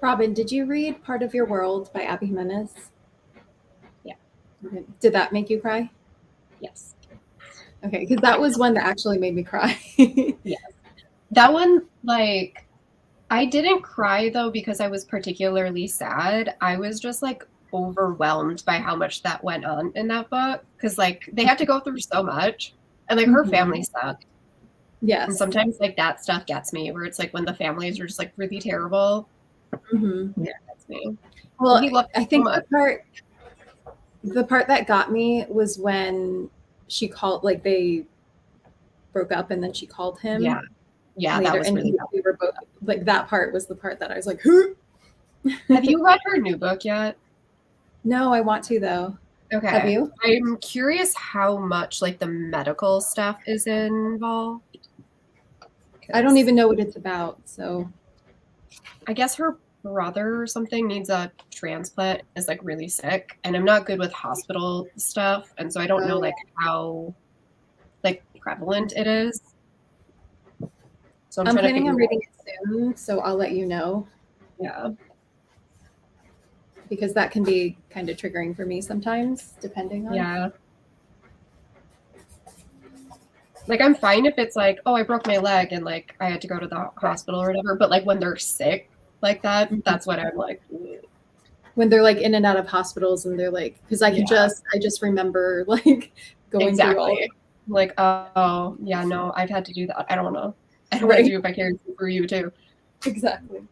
Robin, did you read Part of Your World by Abby Jimenez?
Yeah.
Okay. Did that make you cry?
Yes.
Okay, because that was one that actually made me cry.
That one, like, I didn't cry though because I was particularly sad. I was just like overwhelmed by how much that went on in that book because like they had to go through so much, and like her
Mhm.
family sucked.
Yes.
And sometimes like that stuff gets me where it's like when the families are just like really terrible.
Mhm.
Gets me.
Well,
He loved
I
so
think
much.
the part that got me was when she called, like they broke up, and then she called him.
Yeah. Yeah,
later,
that was
and
really bad.
we were both like, that part was the part that I was like, "Huh?"
Have you read her new book yet?
No, I want to though.
Okay.
Have you?
I'm curious how much like the medical stuff is involved.
I don't even know what it's about. So
I guess her brother or something needs a transplant, is like really sick, and I'm not good with hospital stuff, and so I don't know like how like prevalent it is. So I'm
I'm
trying to
planning on
figure
reading it soon. So I'll let you know,
yeah.
because that can be kind of triggering for me sometimes, depending on.
Yeah. Like I'm fine if it's like, oh, I broke my leg and like I had to go to the hospital or whatever, but like when they're sick like that, that's what I'm like,
When they're like in and out of hospitals, and they're like, because I just remember like going through all.
exactly. Like, oh, yeah, no, I've had to do that. I don't want to. I don't want
Right.
to do it vicariously for you too.
Exactly.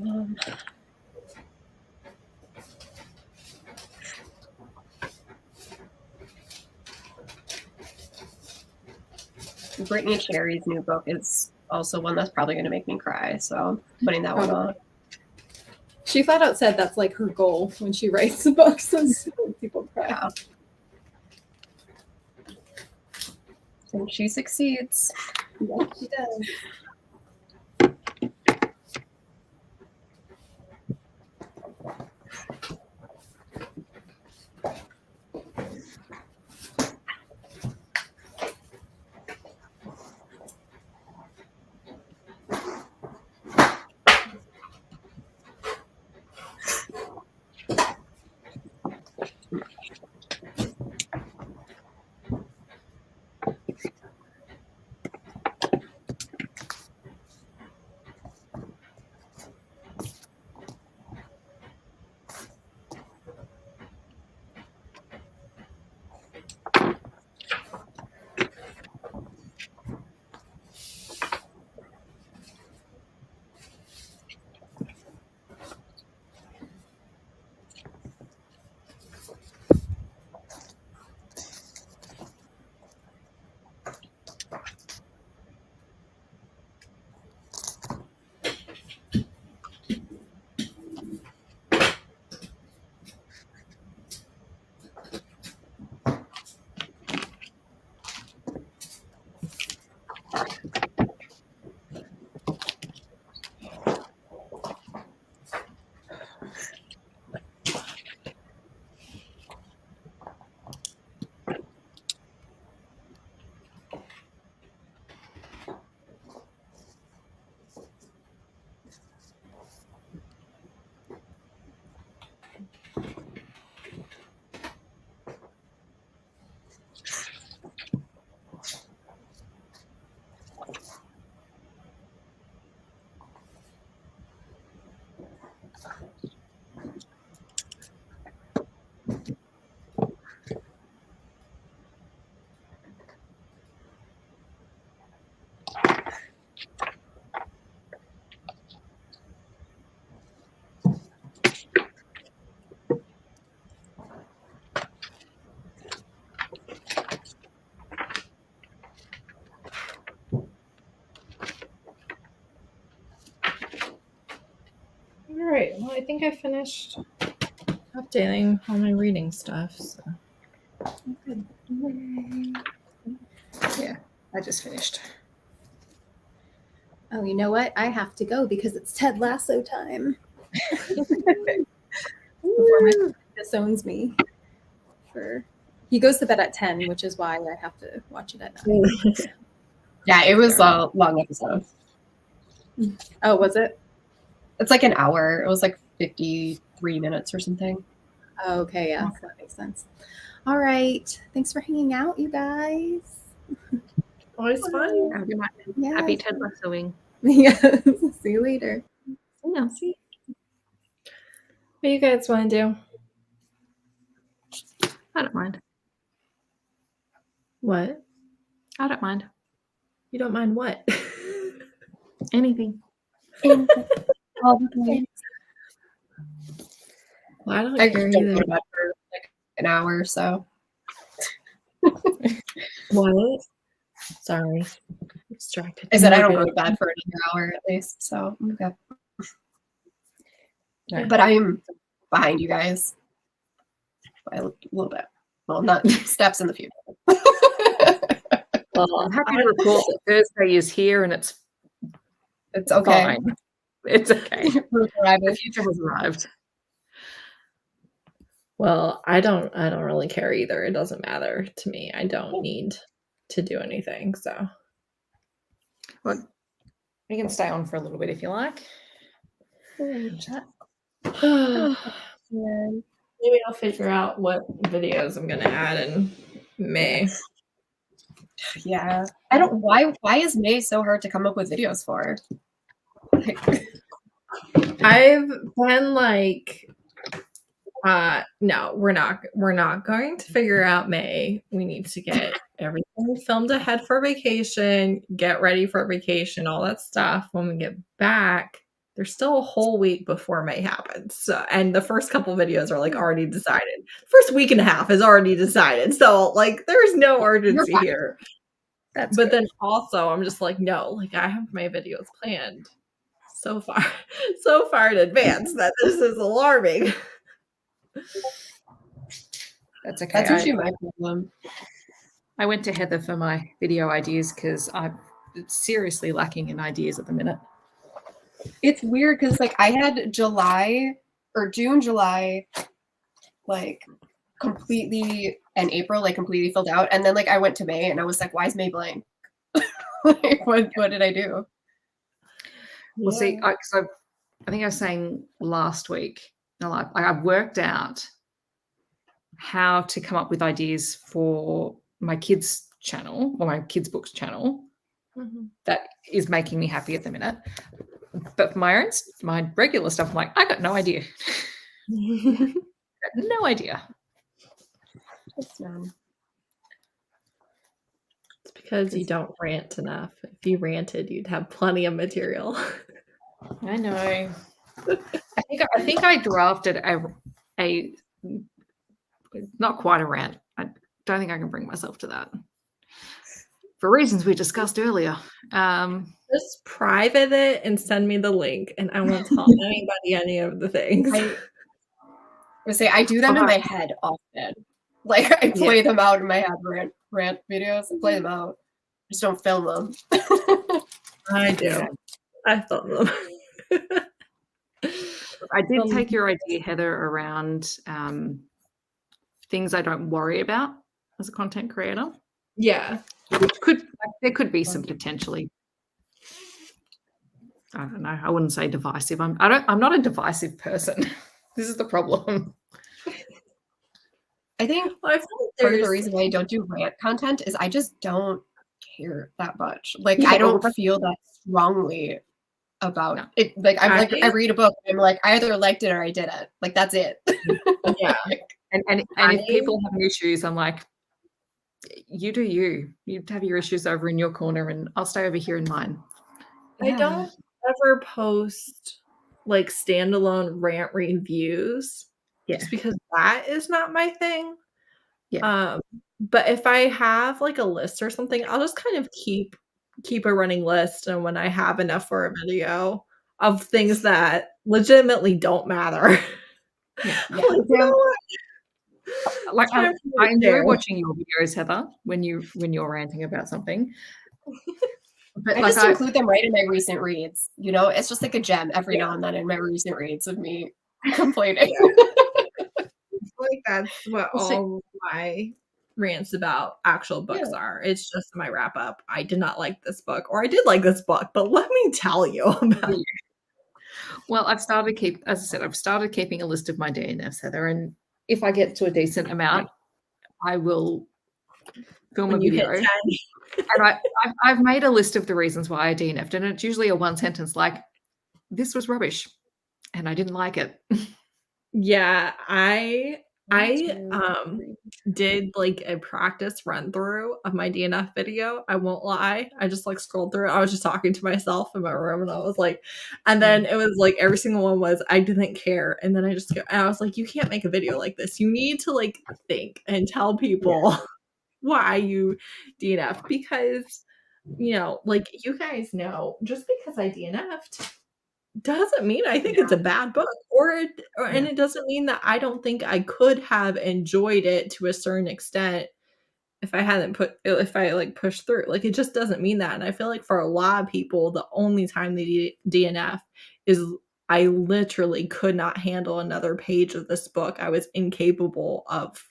Um, Brittany Cherry's new book is also one that's probably going to make me cry. So I'm putting that one off.
She flat out said that's like her goal when she writes the books, is people cry.
Yeah. And she succeeds.
Yeah, she does.
All right. Well, I think I finished updating all my reading stuff. So.
Good.
Yeah, I just finished.
Oh, you know what? I have to go because it's Ted Lasso time. Before my disowns me. He goes to bed at 10, which is why I have to watch it at 9.
Yeah, it was a long episode.
Oh, was it?
It's like an hour. It was like 53 minutes or something.
Oh, okay, yeah, so that makes sense. All right. Thanks for hanging out, you guys.
Always fun.
Have a good night.
Yeah.
Happy Ted Lassoing.
Yes. See you later.
Yeah.
What do you guys want to do?
I don't mind.
What?
I don't mind.
You don't mind what?
Anything.
All the time.
Well, I don't
I
care
just don't
either.
go to bed for like an hour or so.
What? Sorry. Distracted.
I said I don't go to bed for another hour at least. So okay.
Right.
But I'm behind you guys by a little bit. Well, not steps in the future.
Well,
I'm happy to report that Thursday is here and it's
It's okay.
fine. It's okay.
We're
The
thriving.
future has arrived.
Well, I don't really care either. It doesn't matter to me. I don't need to do anything. So
Well, you can stay on for a little bit if you like. Chat.
maybe I'll figure out what videos I'm gonna add in May.
Yeah. I don't why is May so hard to come up with videos for? Like,
I've been like, no, we're not going to figure out May. We need to get everything filmed ahead for vacation, get ready for vacation, all that stuff. When we get back, there's still a whole week before May happens. So, and the first couple videos are like already decided. First week and a half is already decided. So like there's no urgency
fine.
here.
That's
But
good.
then also I'm just like, no, like I have my videos planned so far in advance that this is alarming.
That's okay.
That's usually my problem.
I went to Heather for my video ideas because I'm seriously lacking in ideas at the minute.
It's weird because like I had July or June, July, like completely, and April like completely filled out, and then like I went to May and I was like, why is May blank? Like, what did I do?
Well, see, I think I was saying last week, I've worked out how to come up with ideas for my kids' channel or my kids' books channel. That is making me happy at the minute. But for my regular stuff, I'm like, I got no idea. No idea.
Just,
It's because you don't rant enough. If you ranted, you'd have plenty of material.
I know. I think I drafted a not quite a rant. I don't think I can bring myself to that for reasons we discussed earlier.
Just private it and send me the link, and I won't tell anybody any of the things.
I do them in my head often. Like I play them out in my head, rant videos. I play them out. Just don't film them.
I do. I film them.
I did take your idea, Heather, around things I don't worry about as a content creator.
Yeah.
Which there could be some potentially, I don't know, I wouldn't say divisive. I'm not a divisive person. This is the problem.
I think part of the reason why I don't do rant content is I just don't care that much. Like I don't feel that strongly about it. Like I read a book and I'm like, I either liked it or I didn't. Like that's it.
Yeah.
And if people have issues, I'm like, you do you. You have your issues over in your corner and I'll stay over here in mine.
I don't ever post like standalone rant reviews. Just because that is not my thing.
Yeah.
But if I have like a list or something, I'll just kind of keep a running list, and when I have enough for a video of things that legitimately don't matter.
Like I enjoy watching your videos, Heather, when you're ranting about something.
But I just include them right in my recent reads. You know, it's just like a gem every now and then in my recent reads of me complaining.
Like that's what all my rants about actual books are. It's just my wrap up. I did not like this book, or I did like this book, but let me tell you about it.
Well, I've started keeping a list of my DNFs, Heather, and if I get to a decent amount, I will film a video. And I've made a list of the reasons why I DNF'd, and it's usually a one sentence like, this was rubbish and I didn't like it.
Yeah, I did like a practice run through of my DNF video. I won't lie. I just like scrolled through it. I was just talking to myself in my room and I was like, and then it was like every single one was I didn't care. And then I was like, you can't make a video like this. You need to like think and tell people why you DNF, because you know, like you guys know, just because I DNF'd doesn't mean I think it's a bad book, and it doesn't mean that I don't think I could have enjoyed it to a certain extent if I like pushed through. Like it just doesn't mean that. And I feel like for a lot of people, the only time they DNF is I literally could not handle another page of this book. I was incapable of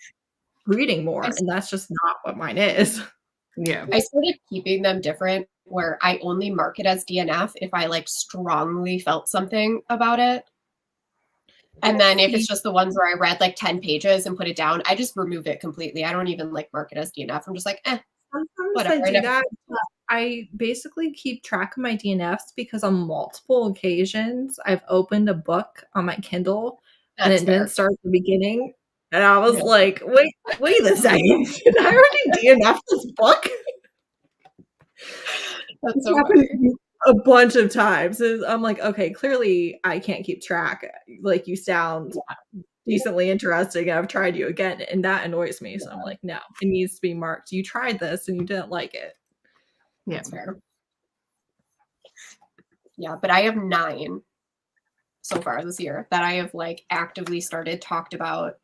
reading more, and that's just not what mine is.
Yeah.
I started keeping them different where I only mark it as DNF if I like strongly felt something about it. And then if it's just the ones where I read like 10 pages and put it down, I just remove it completely. I don't even like mark it as DNF. I'm just like,
Sometimes
whatever.
I do that. I basically keep track of my DNFs because on multiple occasions I've opened a book on my Kindle and it didn't start at the beginning. And I was like, wait a second. Did I already DNF this book?
That's so funny.
A bunch of times. I'm like, okay, clearly I can't keep track. Like you sound decently interesting. I've tried you again, and that annoys me. So I'm like, no, it needs to be marked. You tried this and you didn't like it.
Yeah.
That's fair. Yeah, but I have 9 so far this year that I have like actively started, talked about.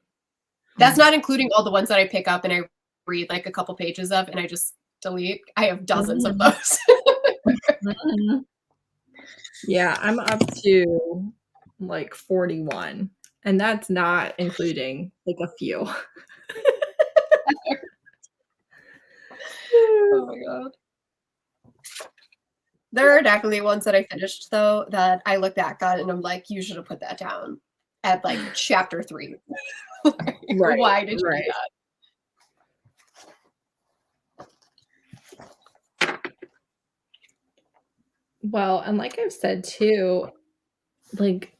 That's not including all the ones that I pick up and I read like a couple pages of and I just delete. I have dozens of those.
Mhm. Yeah, I'm up to like 41, and that's not including like a few.
Oh my god. There are definitely ones that I finished though that I look back on and I'm like, you should have put that down at like chapter 3.
Right,
Why did you
right.
do that?
Well, and like I've said too, like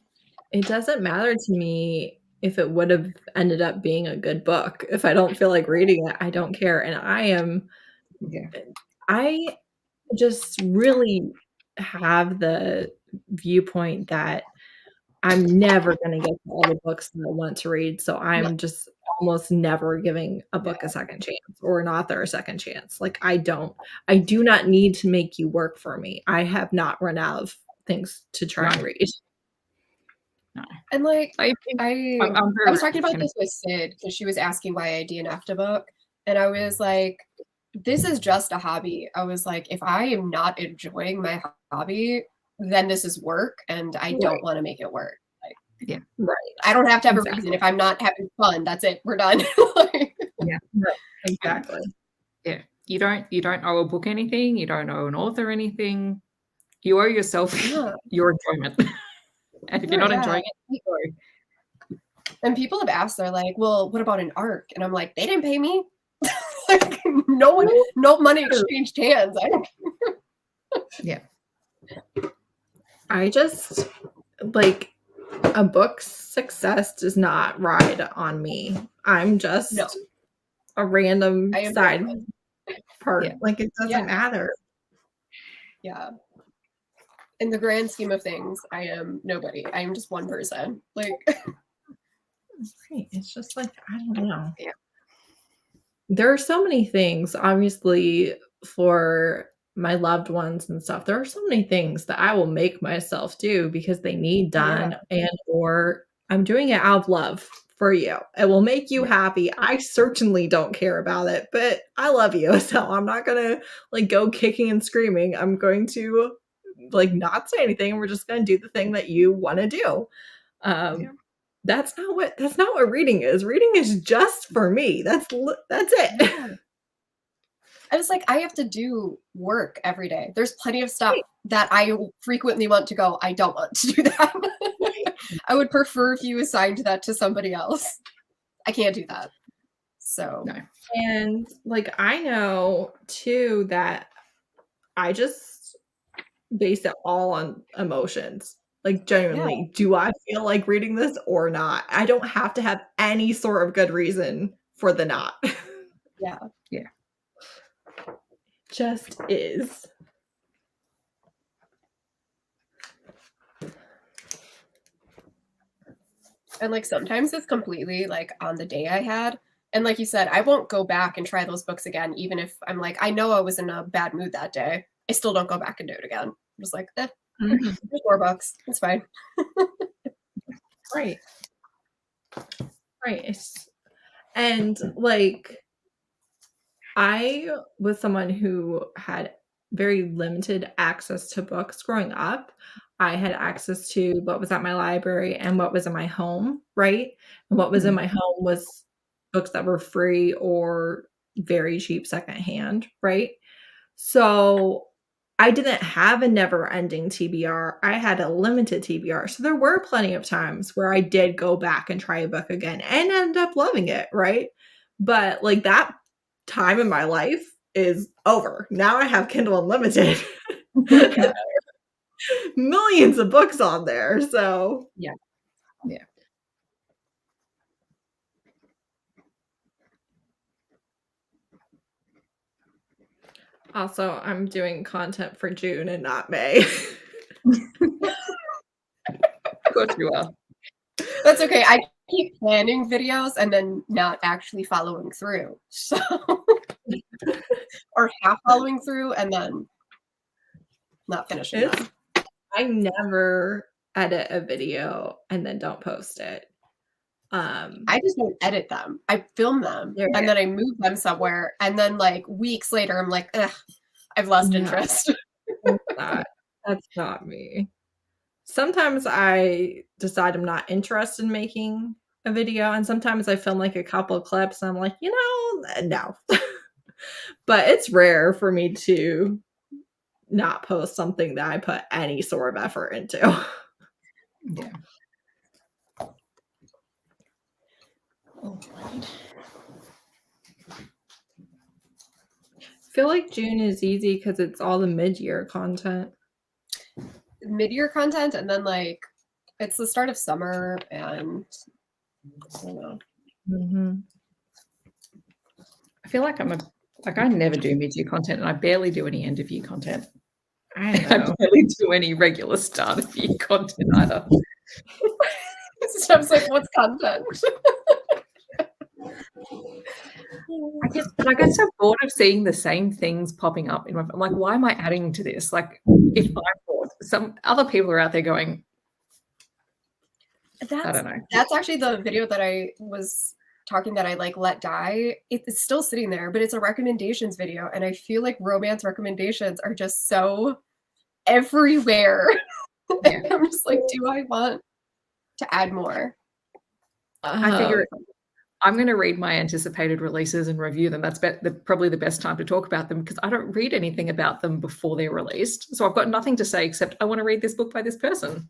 it doesn't matter to me if it would have ended up being a good book. If I don't feel like reading it, I don't care. And
Yeah.
I just really have the viewpoint that I'm never going to get to all the books that I want to read. So I'm just almost never giving a book a second chance or an author a second chance. Like I do not need to make you work for me. I have not run out of things to try and read.
And like
I
was talking about this with Sid because she was asking why I DNF'd a book. And I was like, this is just a hobby. I was like, if I am not enjoying my hobby, then this is work and I don't want to make it work. Like,
Yeah.
Right.
I don't have to have
Exactly.
a reason. If I'm not having fun, that's it. We're done.
Yeah.
Right. Exactly.
Yeah. You don't owe a book anything. You don't owe an author anything. You owe yourself your enjoyment. And if you're not enjoying it, you go.
And people have asked, they're like, well, what about an ARC? And I'm like, they didn't pay me. Like, no money exchanged hands. I don't.
Yeah.
I just like a book's success does not ride on me. I'm just a random side part.
Yeah.
Like it doesn't matter.
Yeah. In the grand scheme of things, I am nobody. I am just one person. Like
Right. It's just like I don't know.
Yeah.
There are so many things, obviously, for my loved ones and stuff. There are so many things that I will make myself do because they need done and or I'm doing it out of love for you. It will make you happy. I certainly don't care about it, but I love you. So I'm not going to like go kicking and screaming. I'm going to like not say anything. We're just going to do the thing that you want to do. That's not what reading is. Reading is just for me. That's it.
yeah. I was like, I have to do work every day. There's plenty of stuff that I frequently want to go, I don't want to do that. I would prefer if you assigned that to somebody else. I can't do that. So
and like I know too that I just base it all on emotions. Like genuinely, do I feel like reading this or not? I don't have to have any sort of good reason for the not.
Yeah.
Just is.
And like sometimes it's completely like on the day I had. And like you said, I won't go back and try those books again, even if I'm like, I know I was in a bad mood that day. I still don't go back and do it again. I'm just like, there's more books. It's fine.
Right. And like I was someone who had very limited access to books growing up. I had access to what was at my library and what was in my home, right? And what was in my home was books that were free or very cheap secondhand, right? So I didn't have a never-ending TBR. I had a limited TBR. So there were plenty of times where I did go back and try a book again and end up loving it, right? But like that time in my life is over. Now I have Kindle Unlimited. Millions of books on there. So
yeah.
Also, I'm doing content for June and not May.
Of course you are.
That's okay. I keep planning videos and then not actually following through. So or half following through and then not finishing
It's
them.
I never edit a video and then don't post it.
I just don't edit them. I film them
Yeah.
and then I move them somewhere. And then like weeks later, I'm like, ugh, I've lost
No.
interest.
That's not me. Sometimes I decide I'm not interested in making a video, and sometimes I film like a couple of clips and I'm like, no. But it's rare for me to not post something that I put any sort of effort into.
Yeah.
I feel like June is easy because it's all the mid-year content.
Mid-year content, and then like it's the start of summer, and I don't know.
Mm-hmm.
I feel like I never do mid-year content, and I barely do any end-of-year content.
I
I
know.
barely do any regular start-of-year content either.
So I was like, what's content?
I get so bored of seeing the same things popping up in my. I'm like, why am I adding to this? Like, if I'm bored, some other people are out there going. I don't know.
That's actually the video that I was talking that I like let die. It's still sitting there, but it's a recommendations video, and I feel like romance recommendations are just so everywhere.
Yeah.
I'm just like, do I want to add more?
I figure I'm going to read my anticipated releases and review them. That's probably the best time to talk about them because I don't read anything about them before they're released. So I've got nothing to say except I want to read this book by this person.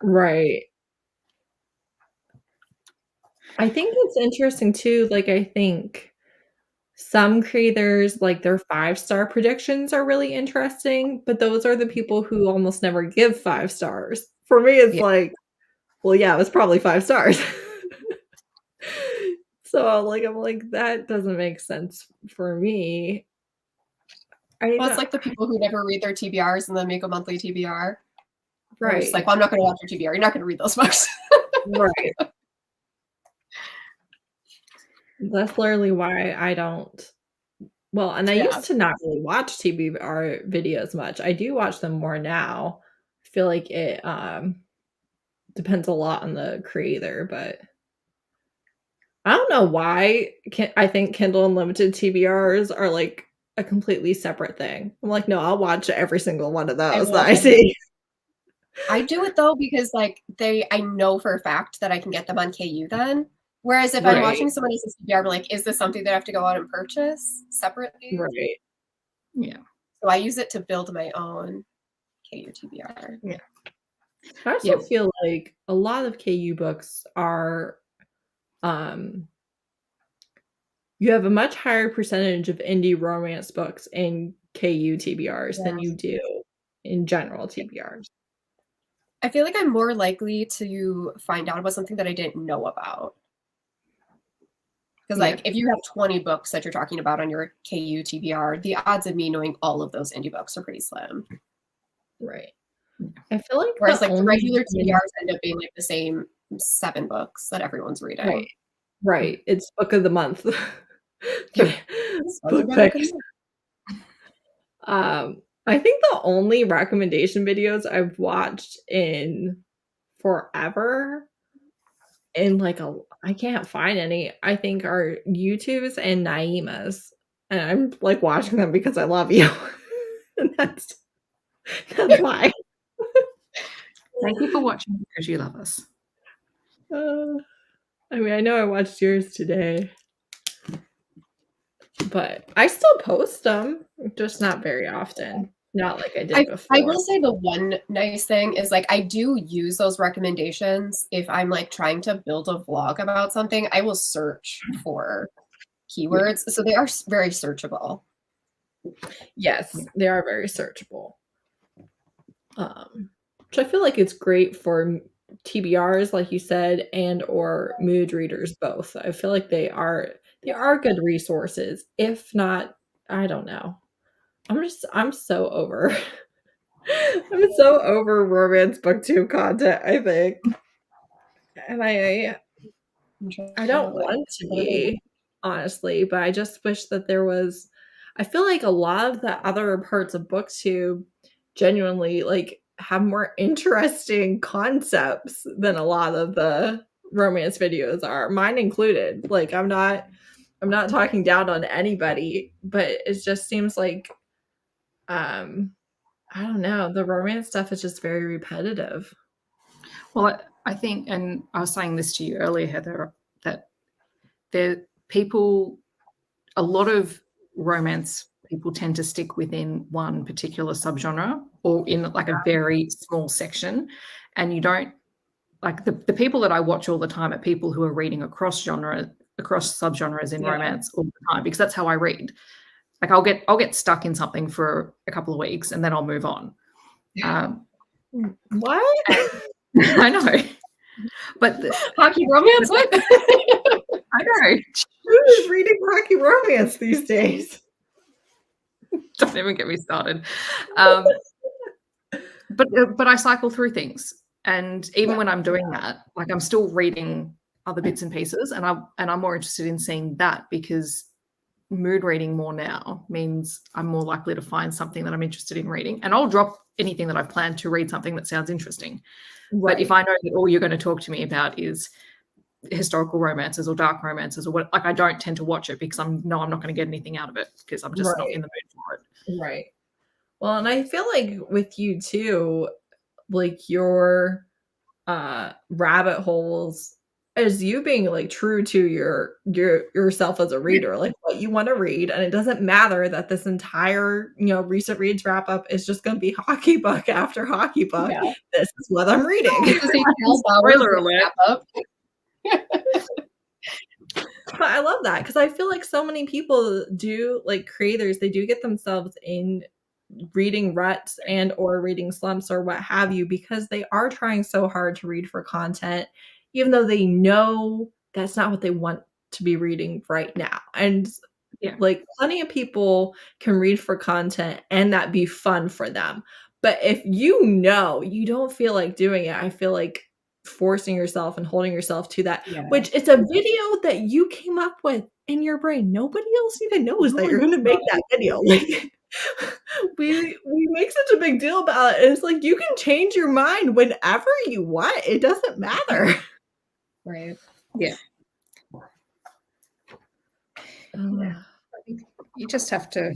Right. I think it's interesting too. Like, I think some creators, like their 5-star predictions are really interesting, but those are the people who almost never give 5 stars. For me, it's like, well, yeah, it was probably 5 stars. So like, I'm like, that doesn't make sense for me.
Well, it's like the people who never read their TBRs and then make a monthly TBR.
Right.
It's like, well, I'm not going to watch your TBR. You're not going to read those books.
Right. That's literally why I don't. Well, and I used to not really watch TBR videos much. I do watch them more now. I feel like it depends a lot on the creator, but I don't know why. I think Kindle Unlimited TBRs are like a completely separate thing. I'm like, no, I'll watch every single one of those that I see.
I do it though because like I know for a fact that I can get them on KU then. Whereas if I'm watching someone else's TBR, I'm like, is this something that I have to go out and purchase separately?
Right.
Yeah.
So I use it to build my own KU TBR.
Yeah.
I also feel like a lot of KU books are you have a much higher percentage of indie romance books in KU TBRs than you do in general TBRs.
I feel like I'm more likely to find out about something that I didn't know about. Because like if you have 20 books that you're talking about on your KU TBR, the odds of me knowing all of those indie books are pretty slim.
Right. I feel like
whereas like the regular TBRs end up being like the same 7 books that everyone's reading.
Right. It's book of the month. Book picks. I think the only recommendation videos I've watched in forever and like I can't find any, I think are YouTube's and Naima's. And I'm like watching them because I love you. And that's why.
Thank you for watching because you love us.
I mean, I know I watched yours today. But I still post them, just not very often. Not like I did before.
I will say the one nice thing is like I do use those recommendations if I'm like trying to build a vlog about something. I will search for keywords. So they are very searchable.
Yes, they are very searchable. Which I feel like it's great for TBRs, like you said, and or mood readers both. I feel like they are good resources. If not, I don't know. I'm so over romance booktube content, I think. And I don't want to be, honestly, but I just wish that there was I feel like a lot of the other parts of BookTube genuinely like have more interesting concepts than a lot of the romance videos are, mine included. Like I'm not talking down on anybody, but it just seems like I don't know, the romance stuff is just very repetitive.
Well, I think, and I was saying this to you earlier, Heather, that a lot of romance people tend to stick within one particular subgenre or in like a very small section. And you don't, like the people that I watch all the time are people who are reading across subgenres in romance all the time, because that's how I read. Like I'll get stuck in something for a couple of weeks and then I'll move on.
What?
I know. But
Hockey romance? What?
I know.
Who is reading hockey romance these days?
Don't even get me started. But I cycle through things, and even when I'm doing that, like I'm still reading other bits and pieces, and I'm more interested in seeing that, because mood reading more now means I'm more likely to find something that I'm interested in reading, and I'll drop anything that I've planned to read something that sounds interesting. Right. But if I know that all you're going to talk to me about is historical romances or dark romances or what, like I don't tend to watch it because I'm not going to get anything out of it because I'm just not in the mood for it.
Right. Well, and I feel like with you too, like your rabbit holes is you being like true to yourself as a reader, like what you want to read, and it doesn't matter that this entire recent reads wrap up is just going to be hockey book after hockey book. Yeah. This is what I'm reading.
This is a spoiler alert. Wrap up.
But I love that because I feel like so many people do, like creators, they do get themselves in reading ruts and or reading slumps or what have you, because they are trying so hard to read for content, even though they know that's not what they want to be reading right now. And like plenty of people can read for content and that be fun for them. But if you don't feel like doing it, I feel like forcing yourself and holding yourself to that, which it's a video that you came up with in your brain. Nobody else even knows that you're going to make that video. Like we make such a big deal about it. It's like you can change your mind whenever you want. It doesn't matter.
Right.
Yeah. You just have to,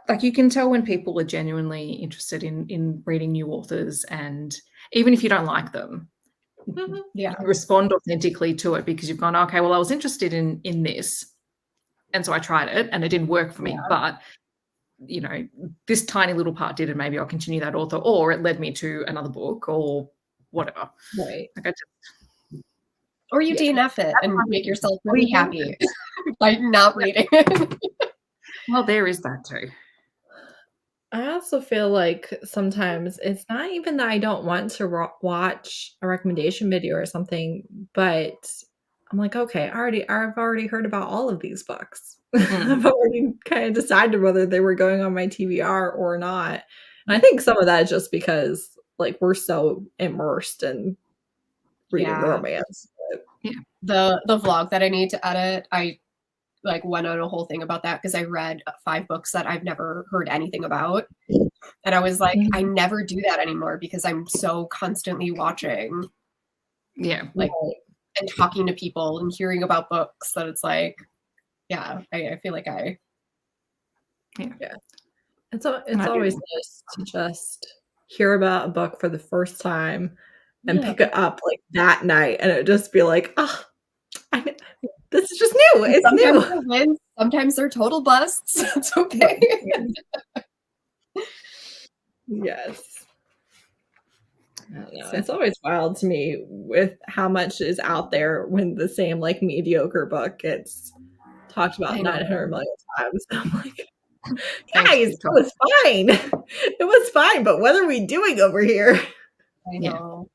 like you can tell when people are genuinely interested in reading new authors, and even if you don't like them, you respond authentically to it because you've gone, okay, well, I was interested in this, and so I tried it and it didn't work for me, but this tiny little part did, and maybe I'll continue that author, or it led me to another book or whatever.
Right.
Like
or you DNF it and make yourself really happy by not reading it.
Well, there is that too.
I also feel like sometimes it's not even that I don't want to watch a recommendation video or something, but I'm like, okay, I've already heard about all of these books. I've already kind of decided whether they were going on my TBR or not. And I think some of that is just because like we're so immersed in reading romance.
The vlog that I need to edit, I like went on a whole thing about that because I read 5 books that I've never heard anything about. And I was like, I never do that anymore because I'm so constantly watching.
Yeah.
Like and talking to people and hearing about books that it's like, I feel like
It's always nice to just hear about a book for the first time and pick it up like that night, and it just be like, oh, this is just new. It's
sometimes new. Sometimes they're total busts. It's okay.
Yes. I don't know. It's always wild to me with how much is out there when the same like mediocre book gets talked about 900 million times. I'm like, guys, it was fine. It was fine, but what are we doing over here?
I know.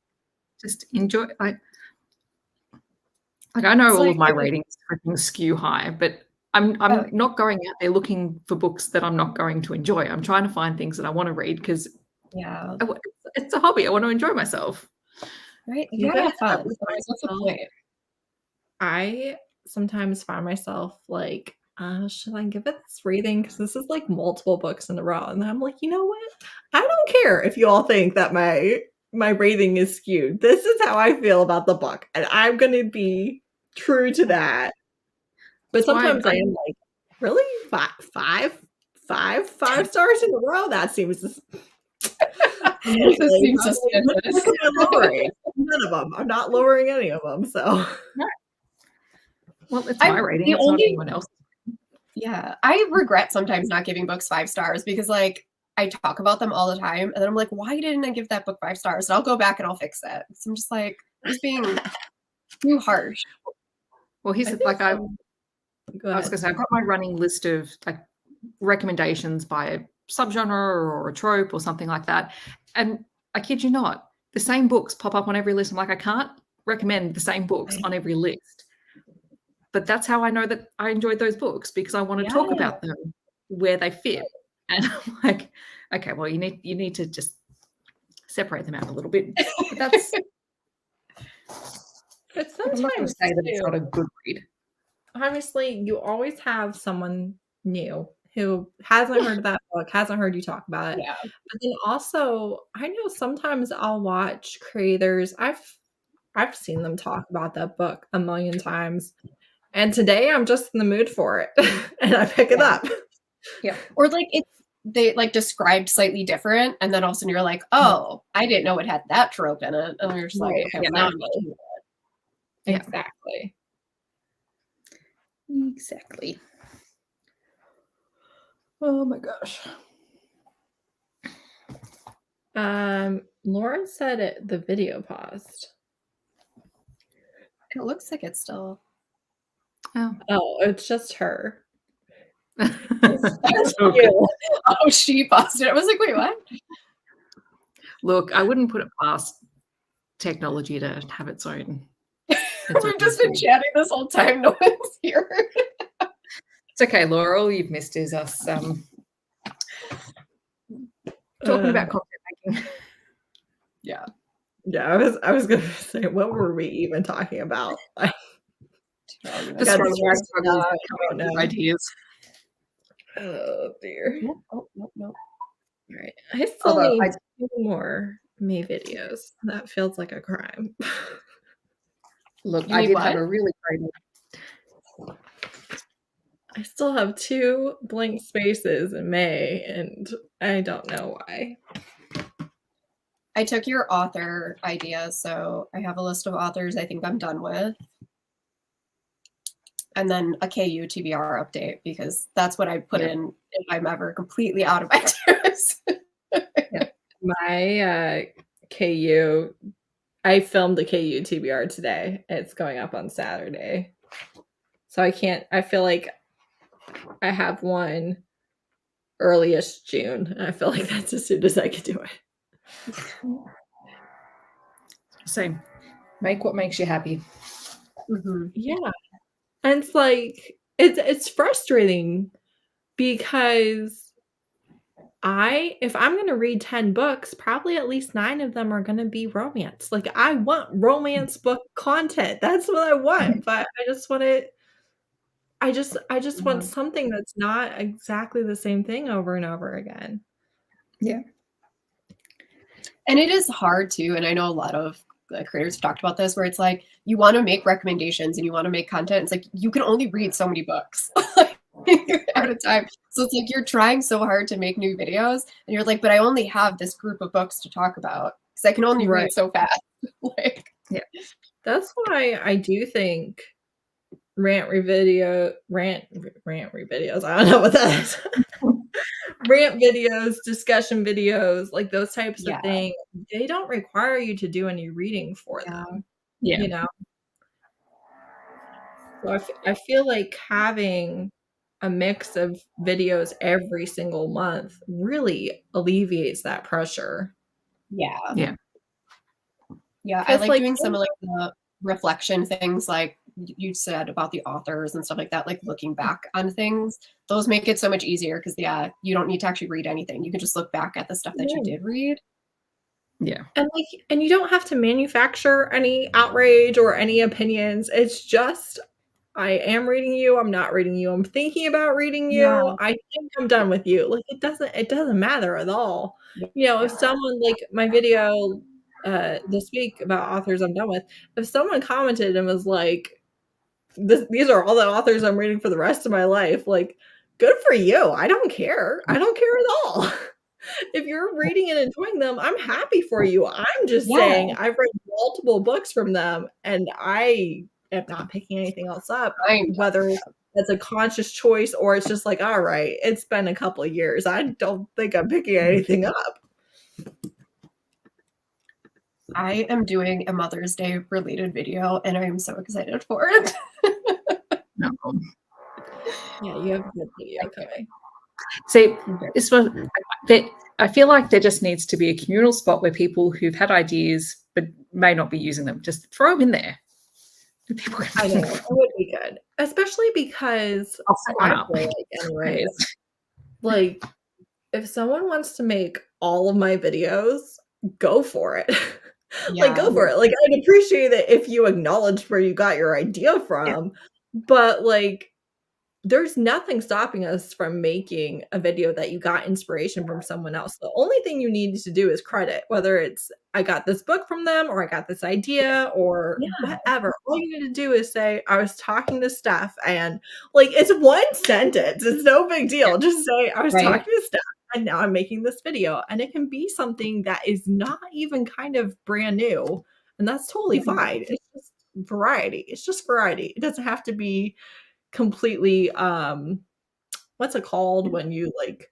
Just enjoy. Like I know all of my ratings freaking skew high, but I'm not going out there looking for books that I'm not going to enjoy. I'm trying to find things that I want to read because it's a hobby. I want to enjoy myself.
Right? You gotta have fun. What's the point?
I sometimes find myself like should I give it this rating? Because this is like multiple books in a row. And I'm like, you know what? I don't care if you all think that my rating is skewed. This is how I feel about the book. And I'm going to be true to that. But sometimes I am like, really? Five stars in a row? That seems
This seems suspicious.
Look at my lowering. None of them. I'm not lowering any of them. So,
well, it's my rating. It's not anyone else.
Yeah, I regret sometimes not giving books 5 stars because, like, I talk about them all the time, and then I'm like, why didn't I give that book 5 stars? And I'll go back and I'll fix it. So I'm just like, I was being too harsh.
Well, he's like, I was going to say, I've got my running list of like recommendations by a subgenre or a trope or something like that, and I kid you not, the same books pop up on every list. I'm like, I can't recommend the same books on every list. But that's how I know that I enjoyed those books, because I want to talk about them where they fit. And I'm like, okay, well, you need to just separate them out a little bit. But that's
but
I'm not going to say that it's not a good read.
Obviously, you always have someone new who hasn't heard of that book, hasn't heard you talk about it.
Yeah.
But then also, I know sometimes I'll watch creators. I've seen them talk about that book a million times. And today I'm just in the mood for it and I pick it up.
Yeah. Or like they like described slightly different, and then all of a sudden you're like, oh, I didn't know it had that trope in it. And you're just like, okay, well, now I'm into it.
Exactly.
Exactly. Oh my gosh.
Lauren said the video paused.
It looks like it's still.
Oh, it's just her.
That's
so good. Oh, she paused it. I was like, wait, what?
Look, I wouldn't put it past technology to have its own.
We've just been chatting this whole time. No one's here.
It's okay, Laura. All you've missed is us talking about content making.
Yeah.
Yeah, I was gonna say, what were we even talking about?
Ideas.
Oh dear.
Nope.
All right. I still need 2 more me videos. That feels like a crime.
Look, I did have a really great one.
I still have 2 blank spaces in May, and I don't know why.
I took your author idea, so I have a list of authors I think I'm done with. And then a KU TBR update, because that's what I put in if I'm ever completely out of ideas.
My KU, I filmed the KU TBR today. It's going up on Saturday. So I feel like I have one earliest June. And I feel like that's as soon as I can do it.
Same. Make what makes you happy.
Mm-hmm.
Yeah. And it's like, it's frustrating because if I'm going to read 10 books, probably at least 9 of them are going to be romance. Like, I want romance book content. That's what I want. But I just want it. I just want something that's not exactly the same thing over and over again.
Yeah.
And it is hard too. And I know a lot of creators have talked about this, where it's like, you want to make recommendations and you want to make content. It's like, you can only read so many books at a time. So it's like, you're trying so hard to make new videos and you're like, but I only have this group of books to talk about because I can only read so fast.
That's why I do think rant videos. I don't know what that is. Rant videos, discussion videos, like those types of things, they don't require you to do any reading for them.
Yeah.
You know? So I feel like having a mix of videos every single month really alleviates that pressure.
Yeah.
Yeah,
I like doing some of like the reflection things, like you said about the authors and stuff like that, like looking back on things. Those make it so much easier because you don't need to actually read anything. You can just look back at the stuff that you did read.
Yeah.
And you don't have to manufacture any outrage or any opinions. It's just I am reading you. I'm not reading you. I'm thinking about reading you.
Yeah.
I think I'm done with you. Like it doesn't matter at all. You know, if someone like my video this week about authors I'm done with, if someone commented and was like, these are all the authors I'm reading for the rest of my life, like good for you. I don't care. I don't care at all. If you're reading and enjoying them, I'm happy for you. I'm just saying I've read multiple books from them and I am not picking anything else up, whether that's a conscious choice or it's just like, all right, it's been a couple of years. I don't think I'm picking anything up.
I am doing a Mother's Day related video and I'm so excited for it.
No.
Yeah, you have a good video coming.
See, this was. I feel like there just needs to be a communal spot where people who've had ideas but may not be using them just throw them in there. People
I know it would be good, especially because
I'll set one
I
up.
feel like, anyways, like if someone wants to make all of my videos, go for it. Like go for it. Like I'd appreciate it if you acknowledged where you got your idea from, but like there's nothing stopping us from making a video that you got inspiration from someone else. The only thing you need to do is credit, whether it's I got this book from them or I got this idea or whatever. All you need to do is say, I was talking to Steph and like it's one sentence. It's no big deal. Just say I was talking to Steph and now I'm making this video. And it can be something that is not even kind of brand new. And that's totally fine. It's just variety. It's just variety. It doesn't have to be completely what's it called when you like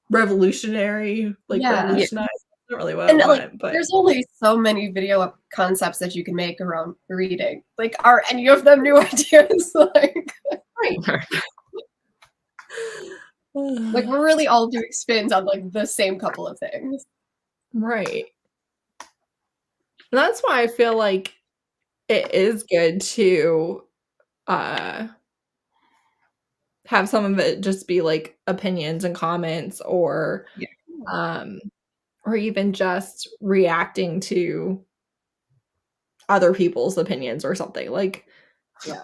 revolutionize that's not really what I want, but
there's only so many video concepts that you can make around reading. Like, are any of them new ideas? Like we're really all doing spins on like the same couple of things,
right? And that's why I feel like it is good to have some of it just be like opinions and comments or even just reacting to other people's opinions or something. Like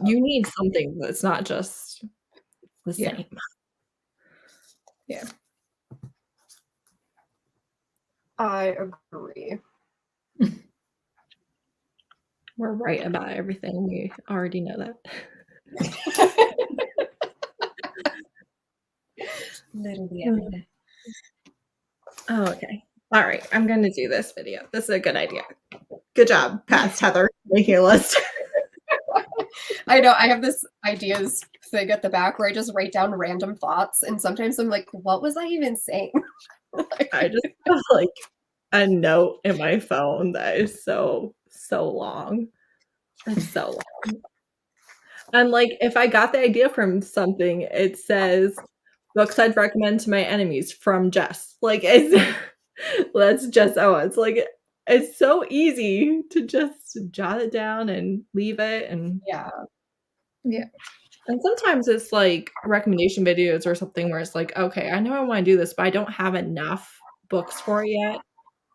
you need something that's not just the same.
I agree.
We're right about everything. We already know that.
Literally everything.
Oh, okay. All right. I'm going to do this video. This is a good idea. Good job, past Heather, making a list.
I know. I have this ideas thing at the back where I just write down random thoughts. And sometimes I'm like, what was I even saying?
I just have like a note in my phone that is so long. It's so long. And like if I got the idea from something, it says books I'd recommend to my enemies from Jess. Like it's that's Jess Owens. Like it's so easy to just jot it down and leave it and
yeah.
And sometimes it's like recommendation videos or something where it's like, okay, I know I want to do this, but I don't have enough books for it yet.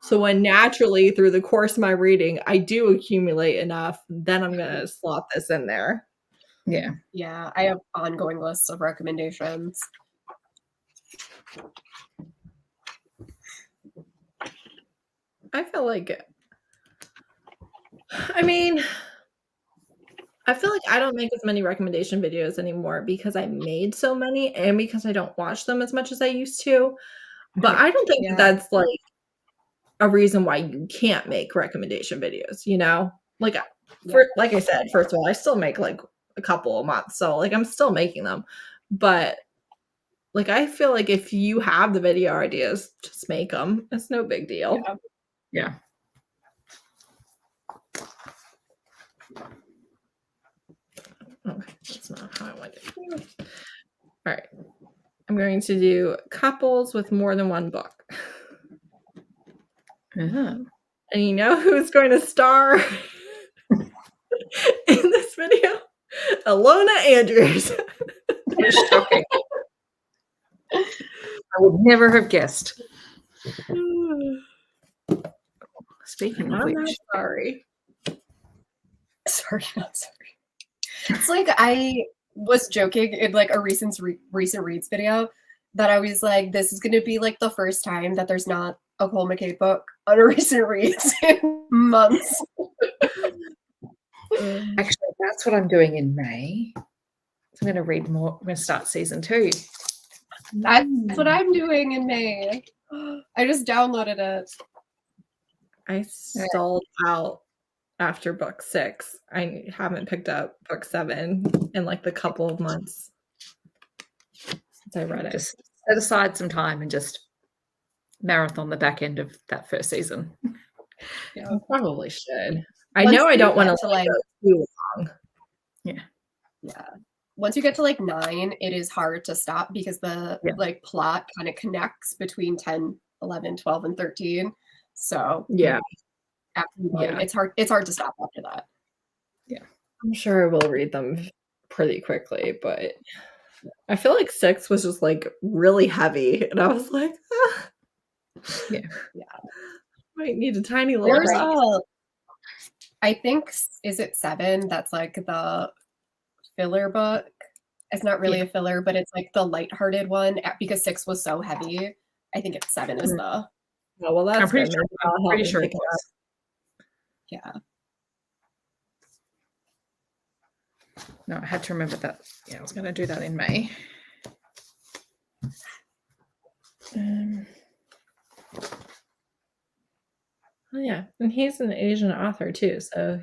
So when naturally through the course of my reading, I do accumulate enough, then I'm going to slot this in there.
Yeah. I have ongoing lists of recommendations.
I feel like, I mean, I feel like I don't make as many recommendation videos anymore because I made so many and because I don't watch them as much as I used to. But I don't think that's like a reason why you can't make recommendation videos, you know? Like, like I said, first of all, I still make like a couple a month. So like I'm still making them. But like I feel like if you have the video ideas, just make them. It's no big deal.
Yeah.
Okay, that's not how I want it. All right. I'm going to do couples with more than one book. And you know who's going to star in this video? Alona Andrews.
It's shocking. I would never have guessed. Speaking of
I'm
which,
not sorry.
Sorry, not sorry. It's like I was joking in like a recent reads video that I was like, this is going to be like the first time that there's not a Cole McKay book on a recent reads in months.
Actually, that's what I'm doing in May. So I'm going to read more. I'm going to start season 2.
That's what I'm doing in May. I just downloaded it.
I stalled out after book 6. I haven't picked up book 7 in like the couple of months since I read it.
Just set aside some time and just marathon the back end of that first season.
Yeah, I probably should. I know I don't want to
like
go too long.
Yeah. Once you get to like 9, it is hard to stop because the like plot kind of connects between 10, 11, 12, and 13. So
Yeah.
After 9, it's hard to stop after that.
Yeah.
I'm sure I will read them pretty quickly, but I feel like 6 was just like really heavy. And I was like,
Yeah.
Might need a tiny little
There's
break.
I think, is it 7? That's like the filler book. It's not really a filler, but it's like the lighthearted one because 6 was so heavy. I think it's 7 is the.
Oh, well, that's
I'm pretty
good.
sure,
I'll help you
it
pick it
was.
Yeah.
No, I had to remember that. Yeah, I was going to do that in May.
Oh, yeah, and he's an Asian author too, so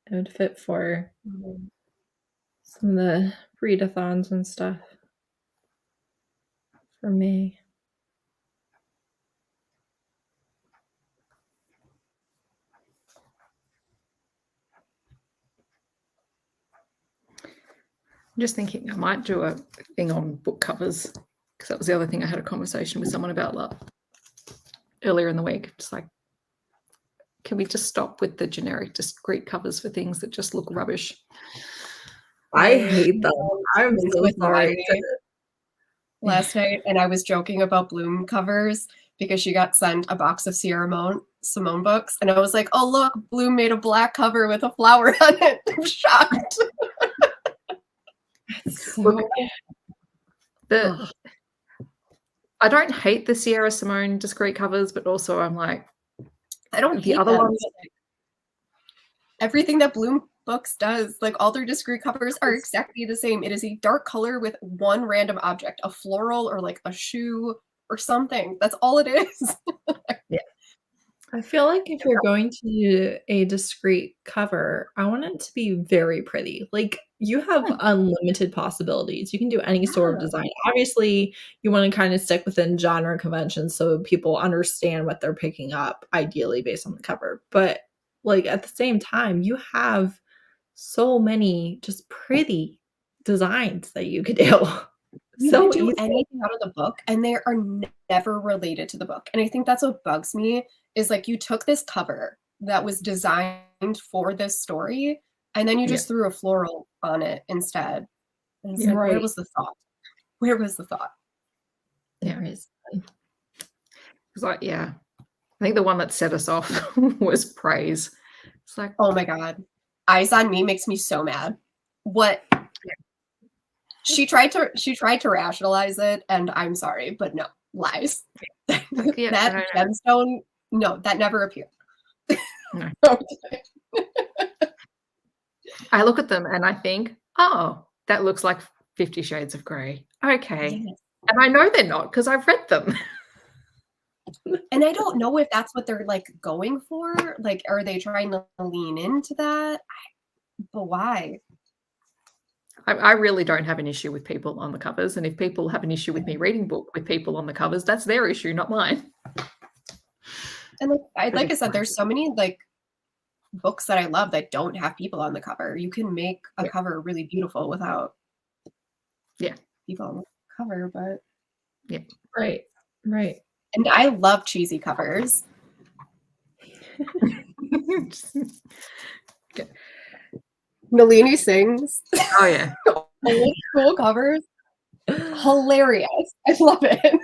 it would fit for some of the readathons and stuff for me.
I'm just thinking I might do a thing on book covers because that was the other thing I had a conversation with someone about earlier in the week. Just like, can we just stop with the generic discrete covers for things that just look rubbish?
I hate them. I'm so
With
sorry.
Last night, and I was joking about Bloom covers because she got sent a box of Sierra Simone books, and I was like, "Oh look, Bloom made a black cover with a flower on it." I'm shocked.
I don't hate the Sierra Simone discrete covers, but also I'm like,
I don't
the
hate
other
them.
ones.
Everything that Bloom Books does, like all their discrete covers are exactly the same. It is a dark color with one random object, a floral or like a shoe or something. That's all it is.
Yeah.
I feel like if you're going to do a discrete cover, I want it to be very pretty. Like you have unlimited possibilities. You can do any sort of design. Obviously, you want to kind of stick within genre conventions so people understand what they're picking up, ideally based on the cover. But like at the same time, you have so many just pretty designs that you could do.
You can do anything out of the book, and they are never related to the book. And I think that's what bugs me is like you took this cover that was designed for this story, and then you just threw a floral on it instead. And it's like, where was the thought? Where was the thought?
There is.
It's like, I think the one that set us off was praise. It's like,
oh my god, Eyes on Me makes me so mad. What? She tried to rationalize it, and I'm sorry, but no, lies. That gemstone, no, that never appeared.
No. I look at them and I think, oh, that looks like 50 Shades of Grey. Okay. Yes. And I know they're not because I've read them.
And I don't know if that's what they're like going for. Like, are they trying to lean into that? But why?
I really don't have an issue with people on the covers. And if people have an issue with me reading book with people on the covers, that's their issue, not mine.
And like I said, there's so many like books that I love that don't have people on the cover. You can make a cover really beautiful without people on the cover, but
right.
And I love cheesy covers. Nalini sings.
Oh yeah.
Cool covers. Hilarious. I love it.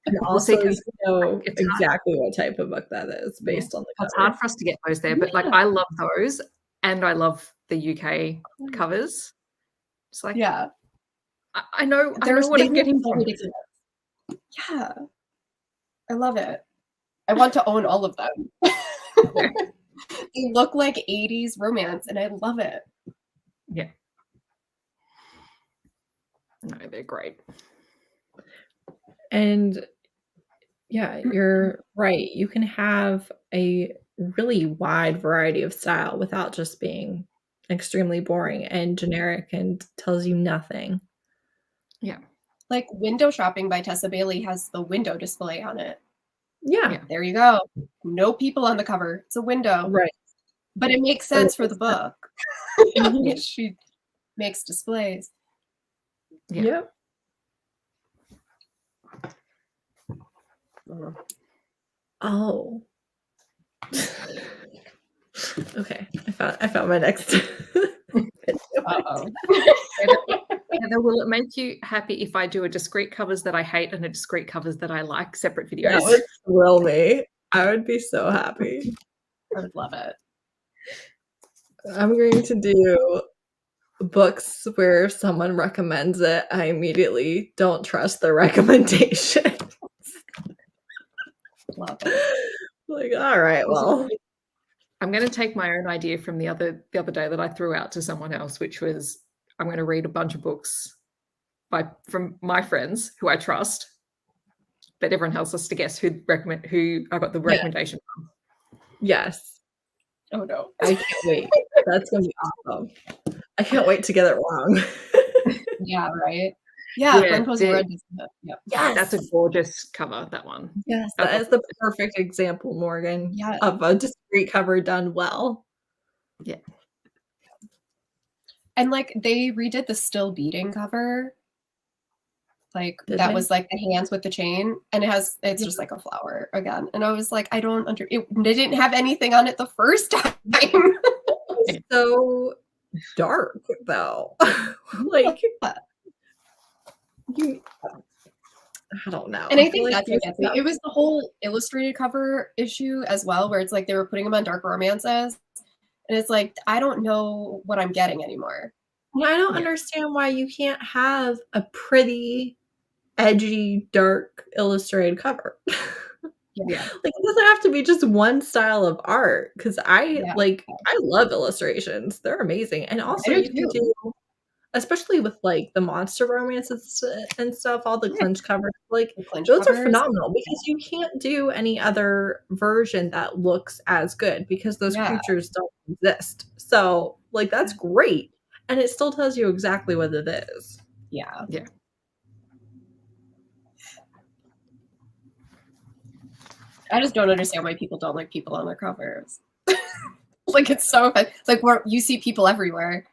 And also, you know exactly what type of book that is based on the cover.
It's hard for us to get those there, but like I love those, and I love the UK covers. It's like,
Yeah.
I know what I'm getting
so
from it.
ridiculous. Yeah. I love it. I want to own all of them. They look like 80s romance, and I love it.
Yeah. No, they're great.
And yeah, you're right. You can have a really wide variety of style without just being extremely boring and generic and tells you nothing.
Yeah.
Like Window Shopping by Tessa Bailey has the window display on it.
Yeah.
There you go. No people on the cover. It's a window.
Right.
But it makes sense for the book.
Mhm.
She makes displays.
Yeah.
Yep. Oh. Okay. I found my next.
Uh-oh.
Heather, will it make you happy if I do a discrete covers that I hate and a discrete covers that I like, separate videos?
That would thrill me. I would be so happy.
I would love it.
I'm going to do books where if someone recommends it, I immediately don't trust their recommendation.
Love it.
Like, all right, well.
I'm going to take my own idea from the other day that I threw out to someone else, which was I'm going to read a bunch of books from my friends who I trust, but everyone else has to guess who I got the recommendation from.
Yes.
Oh no.
I can't wait. That's going to be awesome. I can't wait to get it wrong.
Yeah, right? Yeah,
Yeah,
Glenn Posey Red. Yeah.
Yes.
That's a gorgeous cover, that one.
Yes, that is the perfect example, Morgan,
Yeah.
of a discrete cover done well.
Yeah.
And like they redid the Still Beating cover. Like
Did
that
they?
was like the hands with the chain, and it's just like a flower again. And I was like, I don't they didn't have anything on it the first time.
It's so dark though. Like I don't know.
And I think
feel
that's what gets me.
that-
It was the whole illustrated cover issue as well, where it's like they were putting them on dark romances. And it's like, I don't know what I'm getting anymore.
I don't
Yeah.
understand why you can't have a pretty, edgy, dark illustrated cover.
Yeah.
Like it doesn't have to be just one style of art because I love illustrations. They're amazing. And also
do
you can
too.
do, especially with like the monster romances and stuff, all the clinch covers, like
The clinch
those are
covers.
phenomenal because you can't do any other version that looks as good because those
Yeah.
creatures don't exist. So like that's great. And it still tells you exactly what it is.
Yeah.
Yeah.
I just don't understand why people don't like people on their covers. Like it's so offensive. It's like you see people everywhere.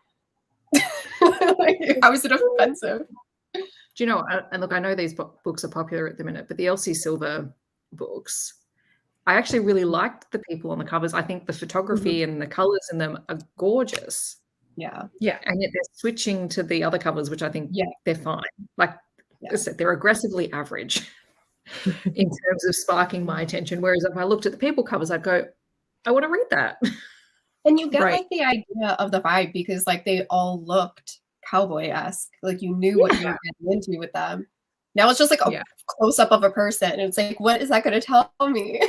Like, how is it offensive?
Do you know, and look, I know these books are popular at the minute, but the Elsie Silver books, I actually really liked the people on the covers. I think the photography and the colors in them are gorgeous.
Yeah.
Yeah.
And yet they're switching to the other covers, which I think they're fine. Like I said, they're aggressively average in terms of sparking my attention. Whereas if I looked at the people covers, I'd go, I want to read that.
And you get
Right.
like the idea of the vibe because like they all looked cowboy-esque. Like you knew what you were getting into with them. Now it's just like a close-up of a person. And it's like, what is that going to tell me?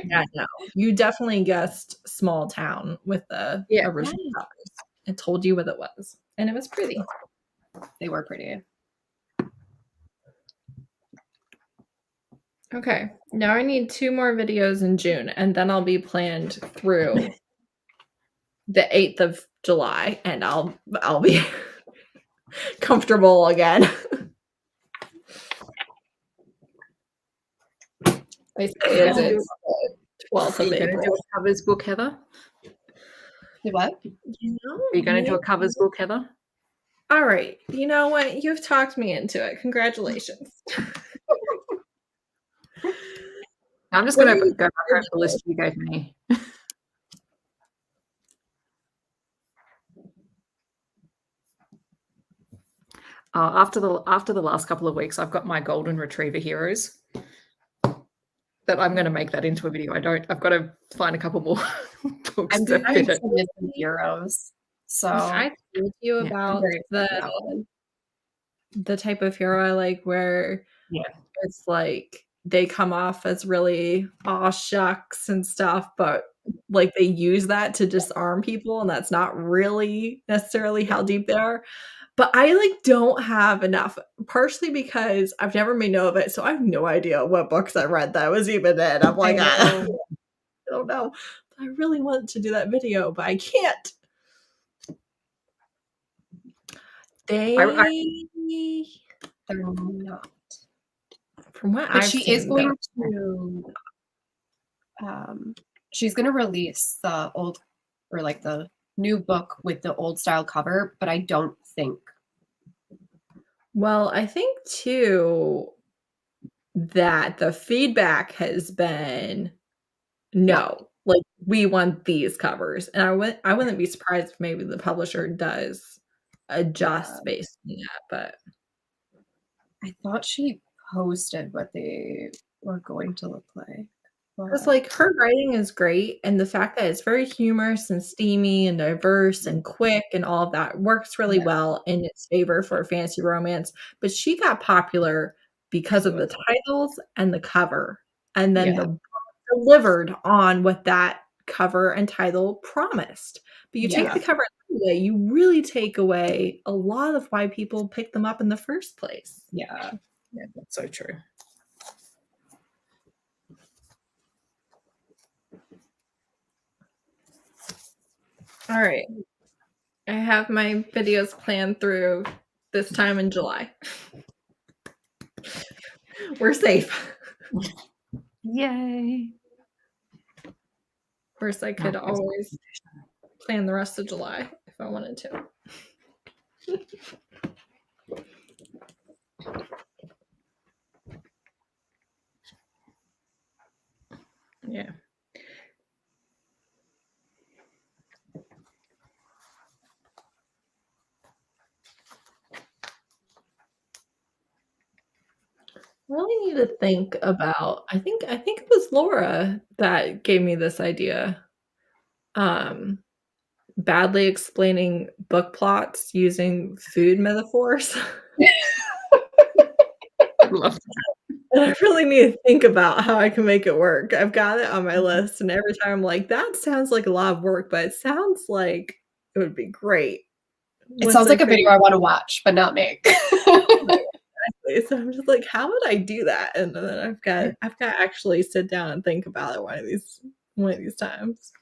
Yeah, no. You definitely guessed small town with the original covers. It told you what it was. And it was pretty.
They were pretty.
Okay. Now I need 2 more videos in June, and then I'll be planned through the 8th of July, and I'll be comfortable again. Basically, it's 12th
Are
of
you going to do
April.
a covers book, Heather?
The what?
Are you going to do a covers book, Heather?
All right. You know what? You've talked me into it. Congratulations.
I'm just going to go back over the list you gave me. After the last couple of weeks, I've got my golden retriever heroes. That I'm going to make that into a video. I've got to find a couple more books.
I'm doing some missing heroes. So
I told you
Yeah, I'm
about
very excited for that one.
the type of hero I like, where
Yeah.
it's like they come off as really aw shucks and stuff, but like they use that to disarm people, and that's not really necessarily how deep they are. But I like don't have enough, partially because I've never made note of it, so I have no idea what books I read that was even in. I'm like, I don't know. I really want to do that video, but I can't. They,
They're not.
from what
But
I've
she
seen,
is going to she's going to release the old or like the new book with the old style cover, but I don't think.
well, I think too that the feedback has been no, like we want these covers, and I wouldn't be surprised if maybe the publisher does adjust based on that, but
I thought she posted what they were going to look like.
it's like her writing is great, and the fact that it's very humorous and steamy and diverse and quick and all of that works really well in its favor for fantasy romance. But she got popular because of the titles and the cover, and then the book delivered on what that cover and title promised. But you take the cover away, you really take away a lot of why people pick them up in the first place.
Yeah,
that's so true.
All right. I have my videos planned through this time in July. We're safe.
Yay.
Of course, I could always plan the rest of July if I wanted to.
Yeah.
Really need to think about. I think it was Laura that gave me this idea. Badly explaining book plots using food metaphors.
Love that.
And I really need to think about how I can make it work. I've got it on my list, and every time I'm like, that sounds like a lot of work, but it sounds like it would be great.
it sounds like a video I want to watch, but not make.
So I'm just like, how would I do that? And then I've got to actually sit down and think about it one of these times.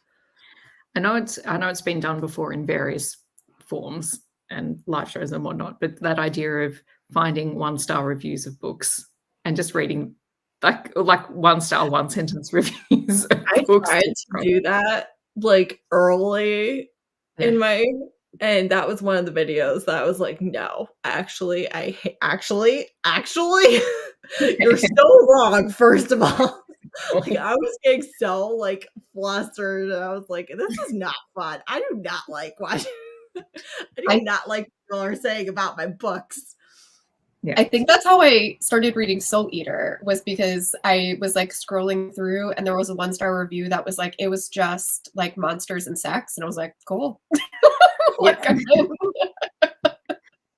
I know it's been done before in various forms and live shows and whatnot, but that idea of finding 1-star reviews of books and just reading like 1-star, 1-sentence reviews of books.
I tried to do that like early in my, and that was one of the videos that I was like, no, actually, you're so wrong, first of all. Like, I was getting so like flustered, and I was like, this is not fun. I do not like watching. I do not like what people are saying about my books.
Yeah. I think that's how I started reading Soul Eater, was because I was like scrolling through and there was a 1-star review that was like, it was just like monsters and sex. And I was like, cool. Like,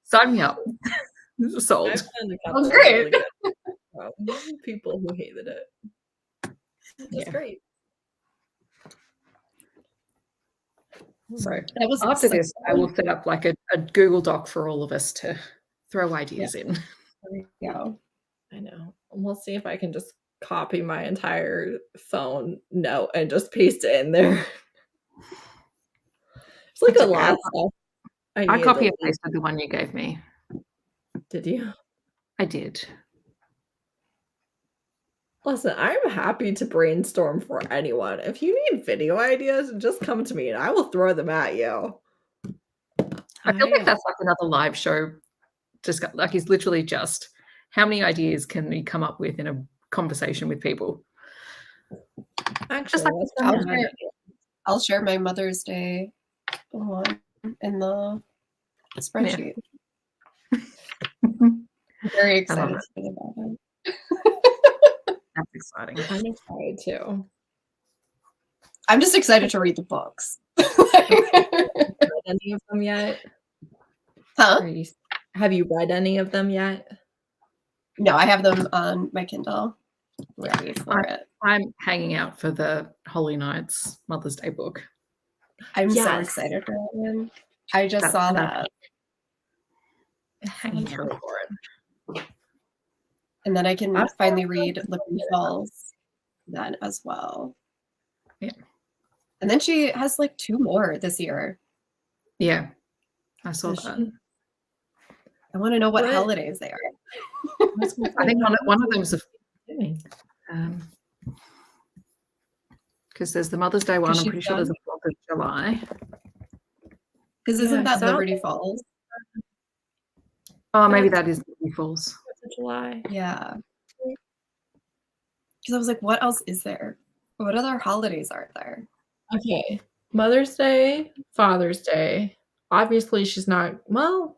sign me up. Sold.
I've found a
couple great.
Really people who hated it. That's great.
So after this, I will set up like a Google Doc for all of us to throw ideas in.
There we go.
I know. We'll see if I can just copy my entire phone note and just paste it in there. It's like a lot of stuff.
I copy and pasted the one you gave me.
Did you?
I did.
Listen, I'm happy to brainstorm for anyone. If you need video ideas, just come to me and I will throw them at you.
I feel like that's like another live show. Just like it's literally just how many ideas can we come up with in a conversation with people?
Actually,
I'll share my Mother's Day one in the spreadsheet. Yeah. I'm very excited about it.
That's exciting.
I'm excited too.
I'm just excited to read the books.
any of them yet?
Huh?
Have you read any of them yet?
No, I have them on my Kindle ready for it.
I'm hanging out for the Holy Nights Mother's Day book.
I'm so
Yes.
excited for that one. I just
That's
saw
what I'm
that.
hanging out for it.
And then I can
That's
finally
awesome.
read Liberty Falls then as well.
Yeah.
And then she has like 2 more this year.
Yeah, I saw
Does
that.
she-
I want to know what
What?
holidays they are.
I think one of them is
doing?
because there's the Mother's Day one. I'm
she's
pretty sure there's a 4th of July.
Because
Yeah,
isn't that
'cause I
Liberty
don't-
Falls?
Oh, maybe
That's-
that is Liberty Falls.
4th of July.
Yeah. Because I was like, what else is there? What other holidays are there?
Okay. Mother's Day, Father's Day. Obviously, she's not. Well,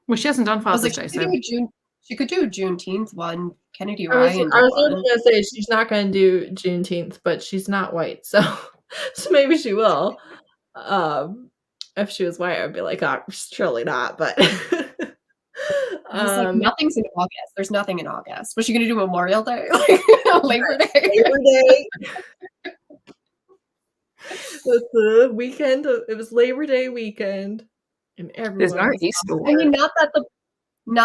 Well, she hasn't done
I was
Father's
like,
Day, so
she could do a Juneteenth one. Kennedy
I was
Ryan did
also
one.
going to say she's not going to do Juneteenth, but she's not white, so so maybe she will. If she was white, I'd be like, oh, surely not. But
I was like, nothing's in August. There's nothing in August. Was she going to do Memorial Day? Labor Day?
Labor Day. That's the weekend. It was Labor Day weekend, and everyone.
there's no
was
Easter
I
one.
mean, not that the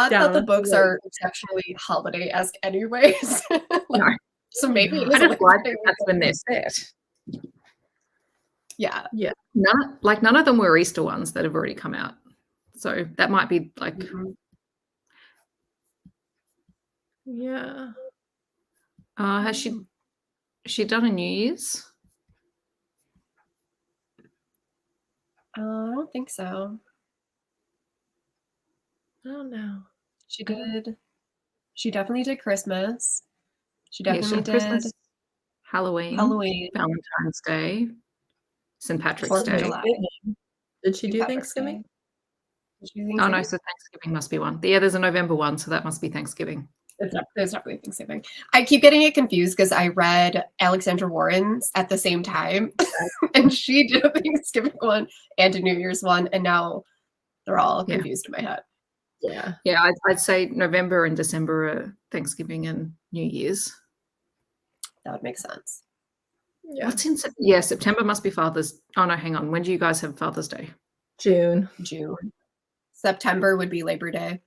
Down
books
the
are exceptionally holiday-esque anyways.
No.
So maybe it
I
is
don't
Labor
like
Day
that's when
weekend.
they're set.
Yeah.
None of them were Easter ones that have already come out. So that might be like
Mhm.
Yeah.
has she done a New Year's?
I don't think so.
I don't know.
She did. She definitely did Christmas. She
Yeah, she
definitely
did
did
Christmas, Halloween,
Halloween.
Valentine's Day, St. Patrick's
Fourth of
Day.
July.
Did she
St.
do
Patrick's
Thanksgiving?
Day. Did she do
Oh no,
Thanksgiving?
so Thanksgiving must be one. Yeah, there's a November one, so that must be Thanksgiving.
There's definitely Thanksgiving. I keep getting it confused because I read Alexandra Warren's at the same time, and she did a Thanksgiving one and a New Year's one, and now they're all
Yeah.
confused in my head.
Yeah.
Yeah, I'd say November and December are Thanksgiving and New Year's.
That would make sense.
Yeah.
What's in yeah, September must be Father's. Oh no, hang on. When do you guys have Father's Day?
June.
June. September would be Labor Day.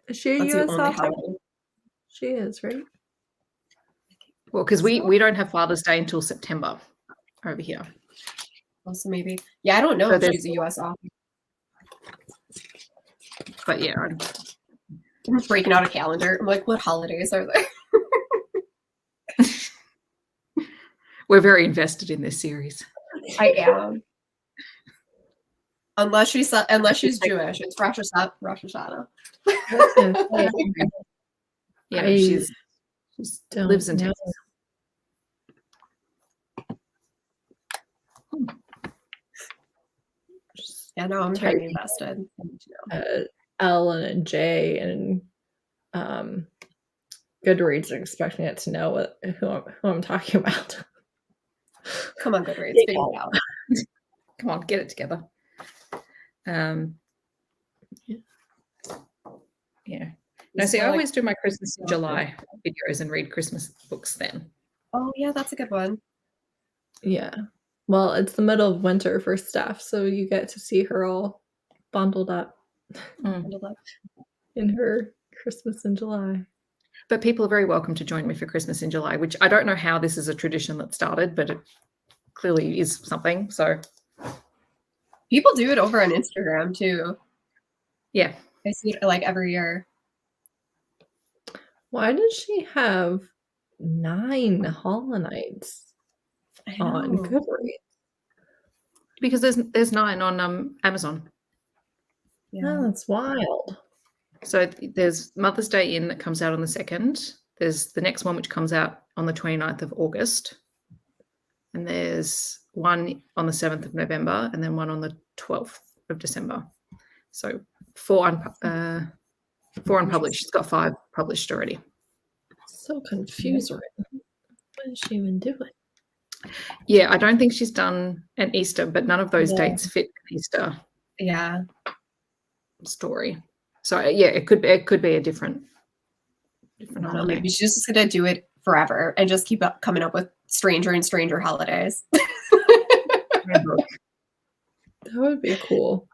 Is she a
That's the
US
only
author?
holiday.
She is, right?
Well, because we don't have Father's Day until September over here.
Also, maybe. Yeah, I don't know
So
if
there's-
she's a US author.
But yeah,
I'm breaking out a calendar. I'm like, what holidays are there?
we're very invested in this series.
I am. Unless she's Jewish, it's Rosh Hashanah.
Yeah,
I
she
don't
lives in
know.
Texas.
Yeah, no, I'm
Type-
very invested. I need to know.
L and a J and Goodreads are expecting it to know who I'm talking about.
Come on, Goodreads, figure it out.
Come on, get it together. Yeah. No, see, I always do my Christmas in July videos and read Christmas books then.
Oh yeah, that's a good one.
Yeah. Well, it's the middle of winter for Steph, so you get to see her all bundled up in her Christmas in July.
But people are very welcome to join me for Christmas in July, which I don't know how this is a tradition that started, but it clearly is something. So
People do it over on Instagram too.
yeah.
I see it like every year.
Why did she have 9 Holonites
I
on
know.
Goodreads?
Because there's 9 on Amazon.
Yeah.
Oh, that's wild.
So there's Mother's Day In that comes out on the 2nd. There's the next one which comes out on the 29th of August. And there's one on the 7th of November and then one on the 12th of December. So 4 unpublished. She's got 5 published already.
So confused. What is she even doing?
Yeah, I don't think she's done an Easter, but none of those
No.
dates fit an Easter
Yeah.
story. So yeah, it could be a different
I don't know,
holiday.
maybe she's just gonna do it forever and just keep coming up with stranger and stranger holidays.
That would be cool.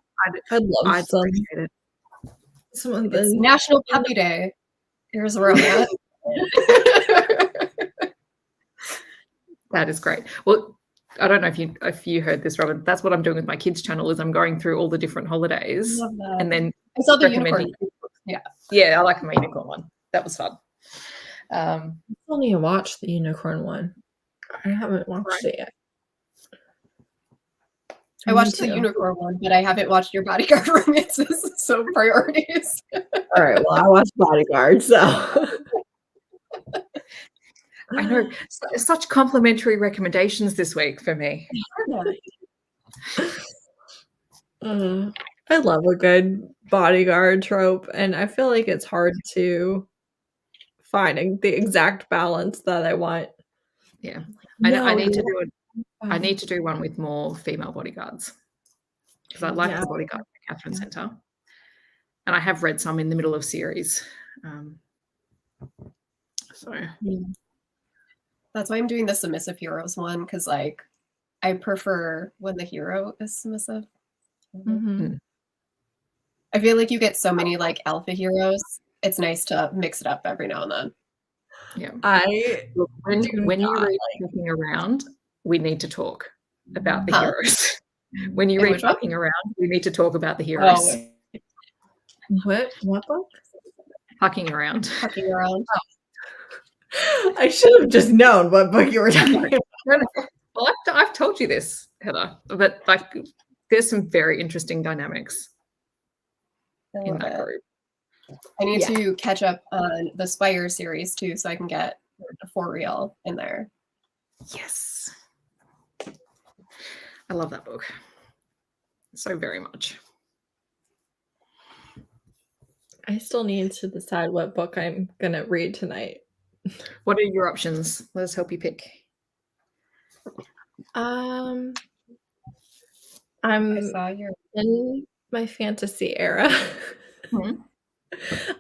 I'd love
I'd
some
appreciate it.
of
It's
the
National Puppy Day. Here's where I'm at.
That is great. Well, I don't know if you heard this, Robin. That's what I'm doing with my kids' channel. Is I'm going through all the different holidays
Love that.
and then
I saw the
recommending.
unicorn.
Yeah, I like my unicorn one. That was fun.
I still need to watch the unicorn one. I haven't watched it yet.
I watched the unicorn one, but I haven't watched your bodyguard romances. So priorities.
All right. Well, I watched Bodyguard, so
I know such complimentary recommendations this week for me.
I love a good bodyguard trope, and I feel like it's hard to find the exact balance that I want.
Yeah,
No,
I need to do it. I need to do one with more female bodyguards because I like the bodyguard at Catherine Centre, and I have read some in the middle of series. So
that's why I'm doing the submissive heroes one, because like I prefer when the hero is submissive. I feel like you get so many like alpha heroes. It's nice to mix it up every now and then.
Yeah. When you read Fucking Around, we need to talk about the heroes. When you read Fucking Around, we need to talk about the heroes.
What book?
Fucking Around.
Fucking Around.
I should have just known what book you were talking about.
Well, I've told you this, Heather, but like there's some very interesting dynamics in that group.
I need to catch up on the Spire series too, so I can get a for real in there.
Yes. I love that book so very much.
I still need to decide what book I'm going to read tonight.
What are your options? Let us help you pick.
I'm in my fantasy era.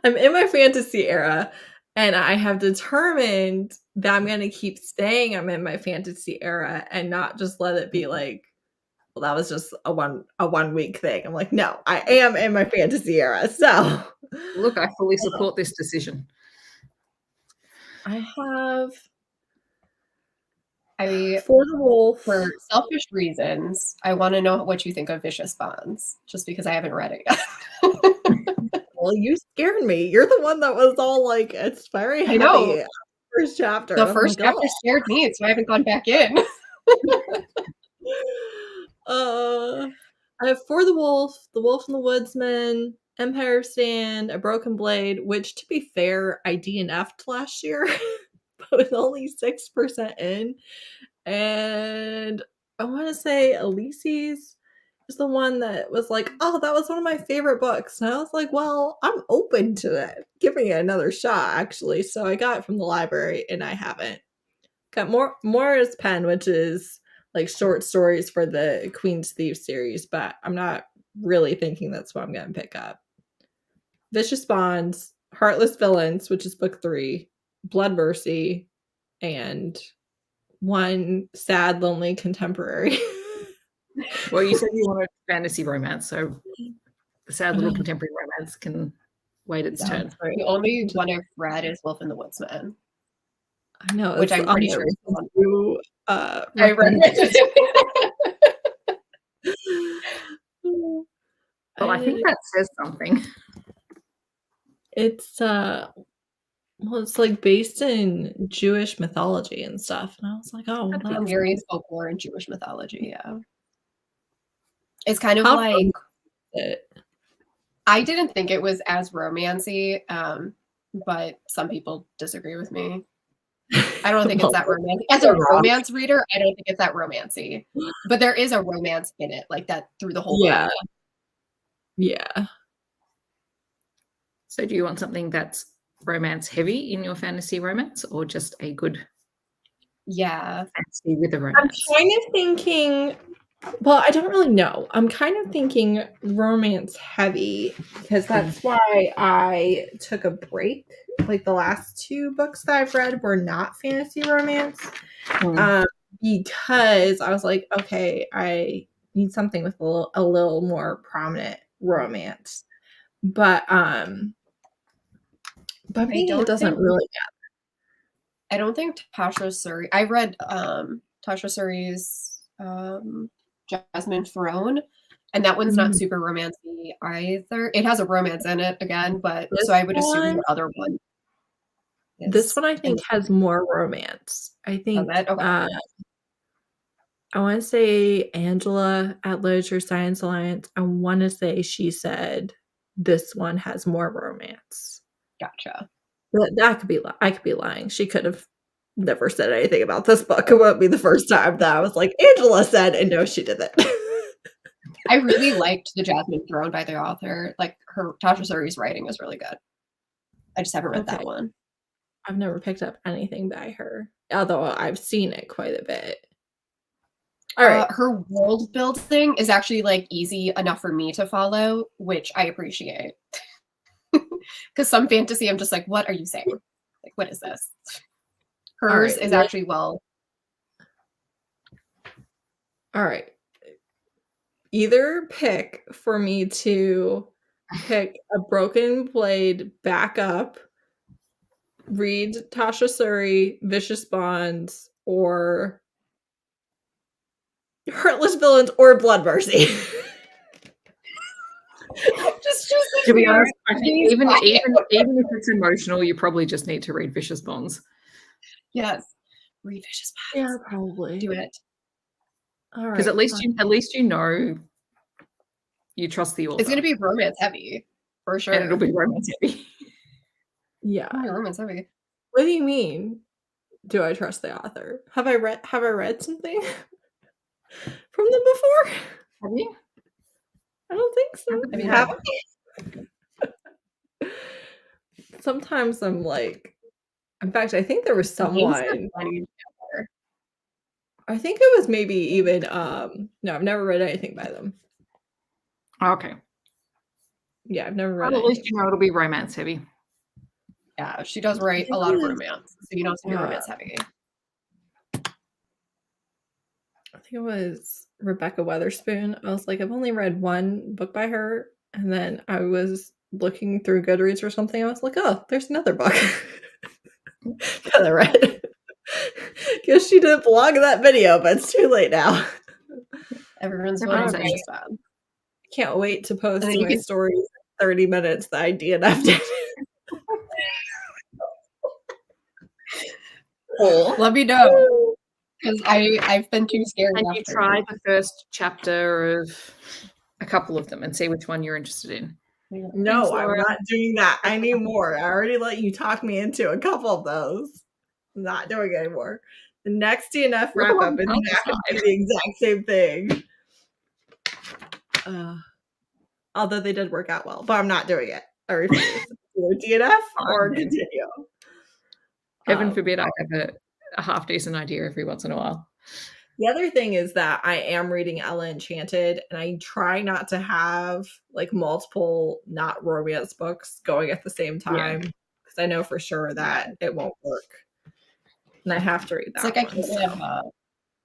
I'm in my fantasy era, and I have determined that I'm going to keep saying I'm in my fantasy era and not just let it be like, well, that was just a one week thing. I'm like, no, I am in my fantasy era. So
look, I fully support this decision.
I have
For the Wolf, for selfish reasons, I want to know what you think of Vicious Bonds, just because I haven't read it yet.
Well, you scared me. You're the one that was all like, it's very heavy. I know. First chapter.
The first chapter scared me, so I haven't gone back in.
I have For the Wolf, The Wolf and the Woodsman, Empire of Sand, A Broken Blade, which, to be fair, I DNF'd last year, but with only 6% in. And I want to say Elise's is the one that was like, oh, that was one of my favorite books. And I was like, well, I'm open to it, giving it another shot, actually. So I got it from the library, and I haven't. Got Mora's Pen, which is like short stories for the Queen's Thief series, but I'm not really thinking that's what I'm going to pick up. Vicious Bonds, Heartless Villains, which is book 3, Blood Mercy, and one sad, lonely contemporary.
Well, you said you wanted fantasy romance, so the sad little contemporary romance can wait its turn.
The only one I've read is Wolf and the Woodsman.
I know,
which I'm pretty sure
you
I read it.
Well, I think that says something.
It's it's like based in Jewish mythology and stuff, and I was like, oh, well,
Hungarian folklore and Jewish mythology. Yeah, it's kind of like I didn't think it was as romancy, but some people disagree with me. I don't think it's that romantic. As a romance reader, I don't think it's that romancy. But there is a romance in it, like that through the whole book.
Yeah.
So do you want something that's romance heavy in your fantasy romance, or just a good
Yeah.
fantasy with a
I'm
romance.
kind of thinking, well, I don't really know. I'm kind of thinking romance heavy because that's why I took a break. Like the last 2 books that I've read were not fantasy romance. Because I was like, okay, I need something with a little more prominent romance. But maybe it doesn't really.
I don't think Tasha Suri. I read Tasha Suri's Jasmine Throne, and that one's not super romancy either. It has a romance in it again, but so I would assume the other one.
This one I think has more romance. I think
Okay.
I want to say Angela at Literature Science Alliance. I want to say she said this one has more romance.
Gotcha.
That could be. I could be lying. She could have never said anything about this book. It won't be the first time that I was like, Angela said, and no, she didn't.
I really liked the Jasmine Throne by the author. Like her Tasha Suri's writing is really good. I just haven't read that one.
I've never picked up anything by her, although I've seen it quite a bit. All right.
Her world building is actually like easy enough for me to follow, which I appreciate. Because some fantasy, I'm just like, what are you saying? Like, what is this? Hers is actually well.
All right. Either pick for me to pick A Broken Blade back up, read Tasha Suri, Vicious Bonds, or Heartless Villains, or Blood Mercy.
just
to be honest, I think even if it's emotional, you probably just need to read Vicious Bonds.
Yes, read Vicious Bonds.
Yeah, probably
Do it.
All right,
because at least you know you trust the author.
It's going to be romance heavy for sure,
and it'll be romance heavy.
Yeah,
romance heavy.
What do you mean? Do I trust the author? Have I read something from them before?
Have you?
I don't think so.
I mean,
have Sometimes I'm like, in fact, I think there was someone. I think it was maybe even no, I've never read anything by them.
Okay.
Yeah, I've never read.
Well, at least you know it'll be romance heavy.
Yeah, she does write a lot of romance, so you know it's gonna be romance heavy.
I think it was Rebecca Weatherspoon. I was like, I've only read one book by her, and then I was looking through Goodreads or something. I was like, oh, there's another book that I read. Because she didn't belong in that video, but it's too late now.
Everyone's voting for Vicious Bonds.
Can't wait to post my stories in 30 minutes that I DNF'd it.
Let me know. Because I've been too scared.
And you try the first chapter of a couple of them and see which one you're interested in.
No, I'm not doing that. I need more. I already let you talk me into a couple of those. I'm not doing it anymore. The next DNF wrap up is not going to be the exact same thing. Although they did work out well, but I'm not doing it. I refuse to DNF or continue.
Heaven forbid I have a half decent idea every once in a while.
The other thing is that I am reading Ella Enchanted, and I try not to have like multiple not romance books going at the same time because I know for sure that it won't work. And I have to read that.
It's like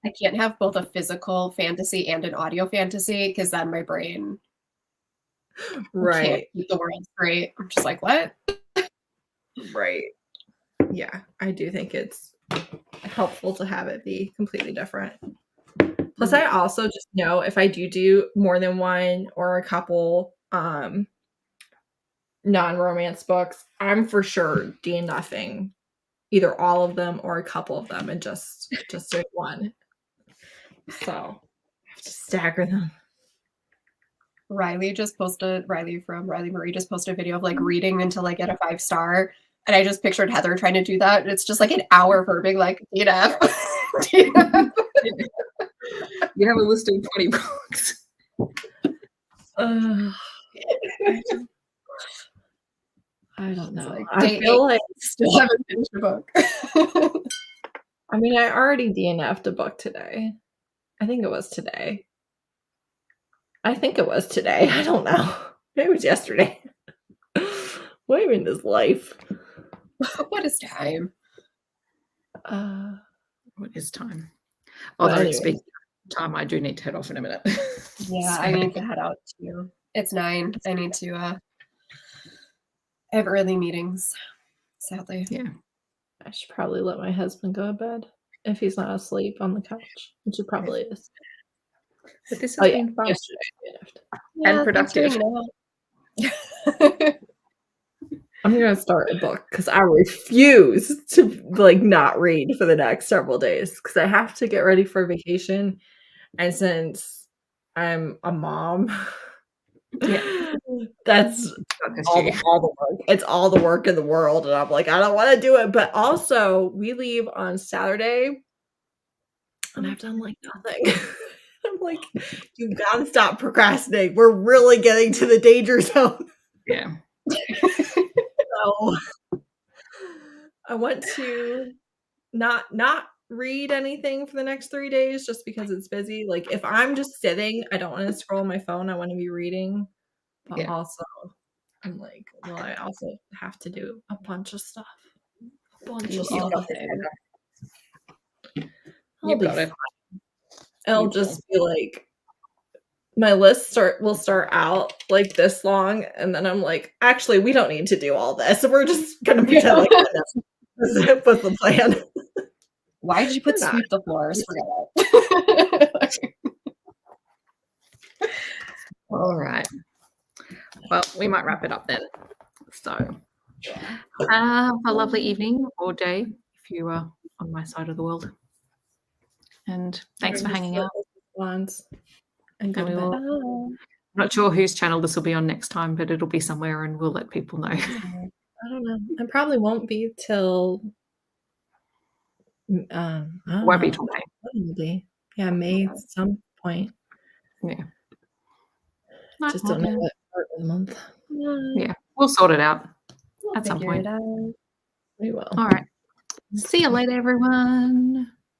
I can't have both a physical fantasy and an audio fantasy because then my brain can't keep the world straight. I'm just like, what?
Right. Yeah, I do think it's helpful to have it be completely different. Plus, I also just know if I do more than one or a couple non-romance books, I'm for sure DNFing either all of them or a couple of them and just doing one. So I have to stagger them.
Riley from Riley Marie just posted a video of like reading until I get a 5-star. And I just pictured Heather trying to do that. And it's just like an hour of her being like, DNF. DNF.
You have a list of 20 books.
I don't know.
Like,
I feel like
still haven't finished the book.
I mean, I already DNF'd a book today. I think it was today. I don't know. Maybe it was yesterday. What even is life?
What is time?
What is time?
But
Although
anyway.
speaking of time, I do need to head off in a minute.
Yeah, I need to head out too. It's 9. I need to have early meetings, sadly.
Yeah.
I should probably let my husband go to bed if he's not asleep on the couch, which he probably is.
But this has been fun
yesterday I DNF'd.
and productive.
I'm gonna start a book because I refuse to like not read for the next several days because I have to get ready for vacation, and since I'm a mom, that's all the work. It's all the work in the world, and I'm like, I don't want to do it. But also, we leave on Saturday, and I've done like nothing. I'm like, you gotta stop procrastinating. We're really getting to the danger zone.
Yeah.
So I want to not read anything for the next 3 days just because it's busy. Like if I'm just sitting, I don't want to scroll my phone. I want to be reading. But also I'm like, well, I also have to do a bunch of stuff.
You've got it.
It'll just be like my list will start out like this long, and then I'm like, actually, we don't need to do all this. We're just gonna pretend like that was the plan.
Why did you put sweep the floors? Forget it.
All right. Well, we might wrap it up then. So have a lovely evening or day if you are on my side of the world. And thanks for hanging out.
And
I'm not sure whose channel this will be on next time, but it'll be somewhere and we'll let people know.
I don't know. It probably won't be till
Won't be till
May. Yeah, May at some point.
Yeah.
Just don't know what part of the month.
Yeah, we'll sort it out at some point.
We will.
All right. See you later, everyone.